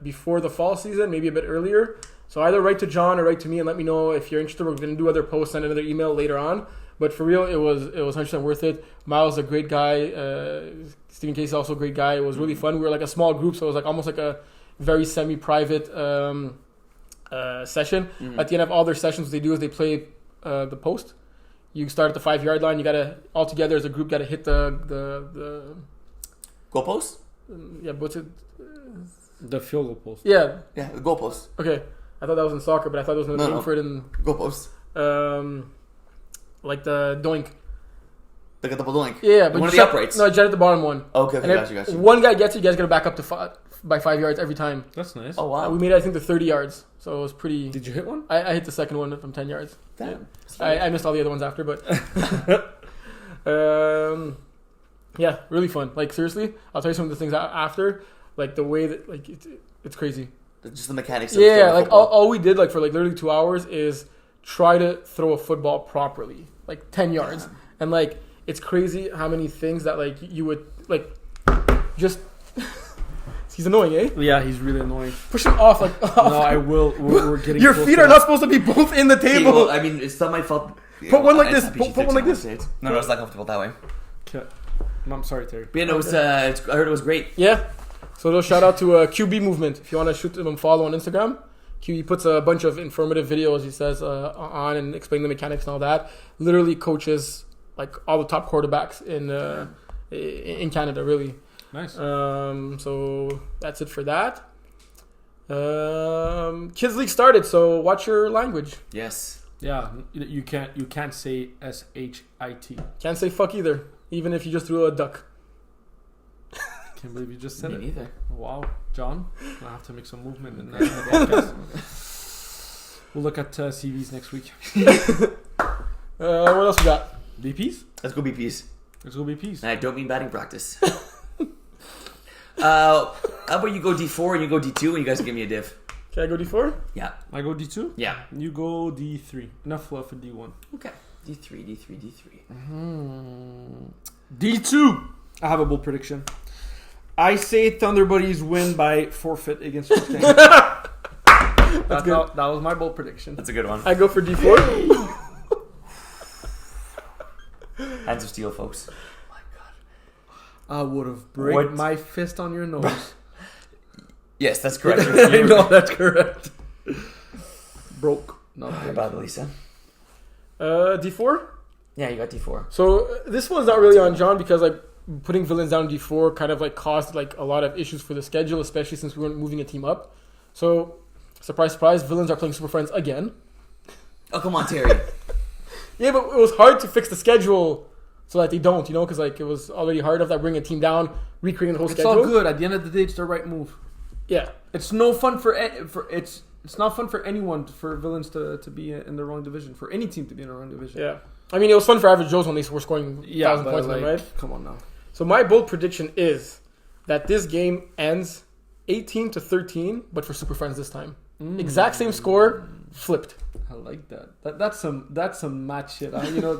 before the fall season, maybe a bit earlier. So either write to John or write to me and let me know if you're interested. We're going to do other posts, send another email later on. But for real, it was 100% worth it. Miles a great guy. Stephen Casey also a great guy. It was really fun. We were like a small group, so it was like almost like a very semi-private session. At the end of all their sessions, what they do is they play the post. You start at the 5-yard line. You gotta all together as a group gotta hit the goalpost. Yeah, what's it? The field goal post. Yeah, the goalpost. Okay, I thought that was in soccer, but I thought there was another name for it in goalpost. Like the doink. Like a double doink. Yeah, but one of the uprights. No, jet at the bottom one. Okay, got you. One guy gets it, you guys gotta back up to by 5 yards every time. That's nice. Oh wow. We made it, I think, to 30 yards, so it was pretty. Did you hit one? I hit the second one from 10 yards. Damn. Yeah. I missed all the other ones after, but Yeah, really fun. Like seriously, I'll tell you some of the things after. Like the way that like it's crazy. Just the mechanics. Of Yeah, like football. all we did like for like literally 2 hours is try to throw a football properly, like 10 yards, and like it's crazy how many things that like you would like just. He's annoying, eh? Yeah, he's really annoying. Push him off, like. Off. No, I will. We're getting. Your close feet to are that. not supposed to be both in the Okay, table. well, I mean, it's not my fault. Put one like It's this. not Put one like this. PG-13. No, it's not comfortable that way. Okay. I'm sorry, Terry. But yeah, no, it was, I heard it was great. Yeah. So a little shout out to QB Movement. If you want to shoot them and follow on Instagram, QB puts a bunch of informative videos, he says, on and explain the mechanics and all that. Literally coaches like all the top quarterbacks in Canada, really. Nice. So that's it for that. Kids League started, so watch your language. Yes. Yeah, you can't say SHIT. Can't say fuck either, even if you just threw a duck. Can't believe you just said Me it. neither. Wow, John, I have to make some movement in the podcast. We'll look at CVs next week. What else we got? BPs? Let's go BPs. Let's go BPs. And I don't mean batting practice. How about you go D4 and you go D2 and you guys give me a div? Can I go D4? Yeah. I go D2? Yeah. You go D3. Enough for D1. Okay. D3. D2! I have a bold prediction. I say Thunder Buddies win by forfeit against Christian. That was my bold prediction. That's a good one. I go for D4. Hands of steel, folks. I would have break What? my fist on your nose. Yes, that's correct. I know that's correct. Broke. Not How break. about Lisa? D4? Yeah, you got D4. So this one's not really on John because like putting villains down D4 kind of like caused like a lot of issues for the schedule, especially since we weren't moving a team up. So surprise, surprise, villains are playing Super Friends again. Oh, come on, Terry. Yeah, but it was hard to fix the schedule so that they don't, because like it was already hard enough that bringing a team down, recreating the whole It's schedule. all good. At the end of the day, it's the right move. Yeah. It's no fun it's not fun for anyone for villains to be in the wrong division. For any team to be in the wrong division. Yeah. I mean, it was fun for average Joes when they were scoring 1,000 but points, on them, right? come on now. So my bold prediction is that this game ends 18-13, but for Super Friends this time. Exact same score, flipped. I like that. That's some match shit.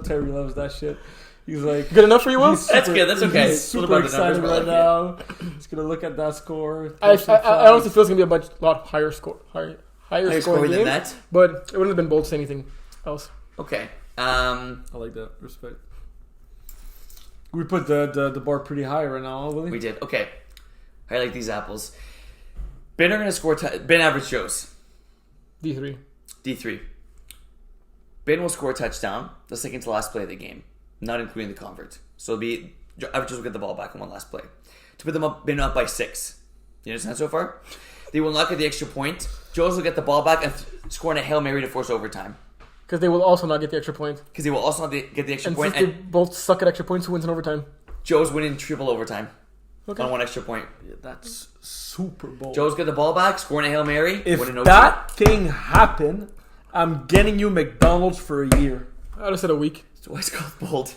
Terry loves that shit. He's like, Good enough for you, Will? That's good. That's okay. He's super excited right now. He's gonna look at that score. I honestly feel it's gonna be a lot higher score, higher Higher scoring than game. that. But it wouldn't have been bold to say anything else. Okay. I like that. Respect. We put the bar pretty high right now, Willie. We did. Okay. I like these apples. Ben are going to score... Ben average Joes. D3. D3. Ben will score a touchdown the second to last play of the game, not including the convert. So it'll be... Average Joes will get the ball back in one last play. To put them up, Ben up by 6. You understand so far? They will not get the extra point. Joes will get the ball back and score in a Hail Mary to force overtime. Because they will also not get the extra point. Because they will also not get the extra And point. since they And both suck at extra points, who wins in overtime? Joes win in triple overtime. Okay. On one extra point. Yeah, that's super bold. Joes get the ball back, score in a Hail Mary, If win in OT. that thing happened, I'm getting you McDonald's for a year. I would have said a week. That's why it's called bold.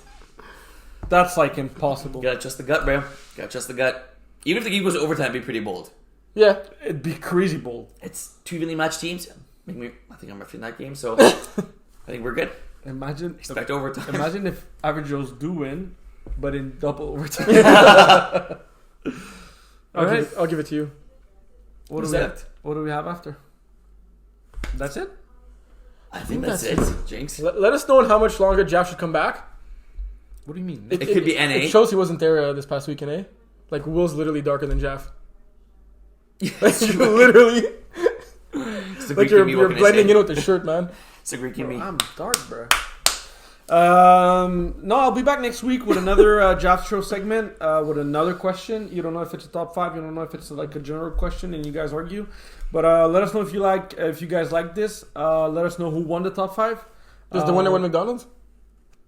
That's like impossible. You gotta trust the gut, bro. Gotta trust the gut. Even if the game goes to overtime, it'd be pretty bold. Yeah. It'd be crazy bold. It's two evenly matched teams. I think I'm refereeing that game, so I think we're good. Imagine Overtime. if Average Joes do win, but in double overtime. I'll give it to you. What What's do we that? have? What do we have after? That's it. I think that's it. Jinx. Let us know in how much longer Jeff should come back. What do you mean? It could be NA. It shows he wasn't there this past weekend, eh? Like, Will's literally darker than Jeff. Like, literally. It's the Like, Greek in me, you're what can I blending say? in with the shirt, man. It's the Greek in me. I'm dark, bro. No, I'll be back next week with another Draft Show segment with another question. You don't know if it's a top 5. You don't know if it's like a general question, and you guys argue. But let us know if you guys like this. Let us know who won the top 5. Is the one that won McDonald's?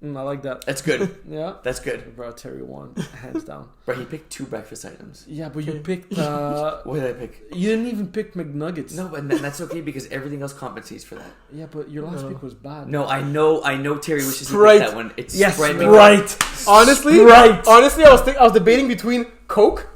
I like that. That's good. Yeah. That's good. Bro, Terry won, hands down. Bro, he picked 2 breakfast items. Yeah, but you picked... What did I pick? You didn't even pick McNuggets. No, but that's okay because everything else compensates for that. Yeah, but your last pick was bad. No, I know Terry wishes Sprite. he picked that one. It's Yes, Sprite. right. Honestly, Right. honestly, I was debating between Coke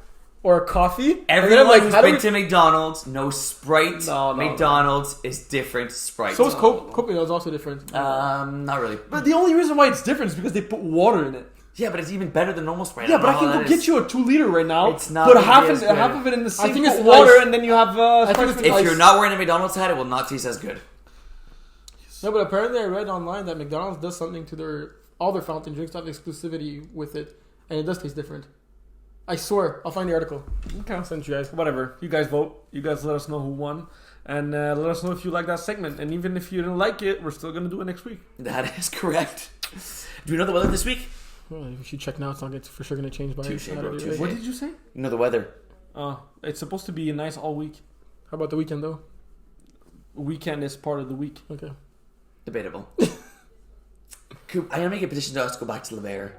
or coffee. And then Everyone I'm like, who's how do been we... to McDonald's knows Sprite. No. McDonald's is different Sprite. So is Coke. Coke is also different. Not really. But the only reason why it's different is because they put water in it. Yeah, but it's even better than normal Sprite. Yeah, but I don't can know go how that get you a 2-liter right now. It's not Put gonna half be as good. of it in the same think it's water, ice. and then you have. I think Sprite it's with If ice. you're not wearing a McDonald's hat, it will not taste as good. No, but apparently I read online that McDonald's does something to all their fountain drinks have exclusivity with it, and it does taste different. I swear, I'll find the article. Okay, I'll send you guys. Whatever. You guys vote. You guys let us know who won. And let us know if you like that segment. And even if you didn't like it, we're still going to do it next week. That is correct. Do we know the weather this week? Well, if you check now, it's not for sure going to change by Touche, bro, Saturday. touche. Right? What did you say? You know the weather. It's supposed to be nice all week. How about the weekend, though? Weekend is part of the week. Okay. Debatable. Coop, I'm going to make a petition to us to go back to LeBaron.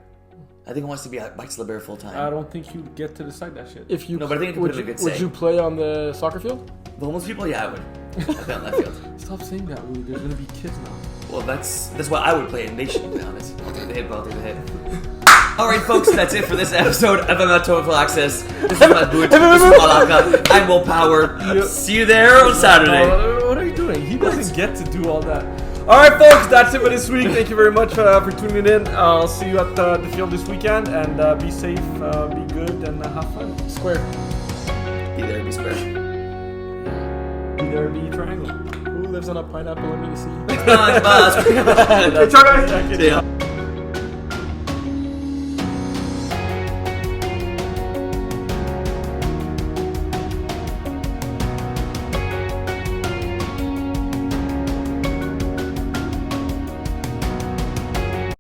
I think he wants to be back to LeBaron full time. I don't think you get to decide that shit. If you No, but I think I can would, put in a you, good would say. you play on the soccer field? The homeless people, yeah, I would. I'd play on that field. Stop saying that, Willie. There's going to be kids now. Well, that's what I would play, and they shouldn't play on it. I'll take the hit, but I'll take the hit. Alright, folks, that's it for this episode of MFL Total Access. This is Mahmoud. This is Malaka. I'm Will Power. See you there on Saturday. What are you doing? He doesn't get to do all that. Alright, folks, that's it for this week. Thank you very much for tuning in. I'll see you at the field this weekend. And be safe, be good, and have fun. Square. Be there, be square. Be there, be triangle. Who lives on a pineapple under the sea? Come on, boss. Ciao, guys. See ya.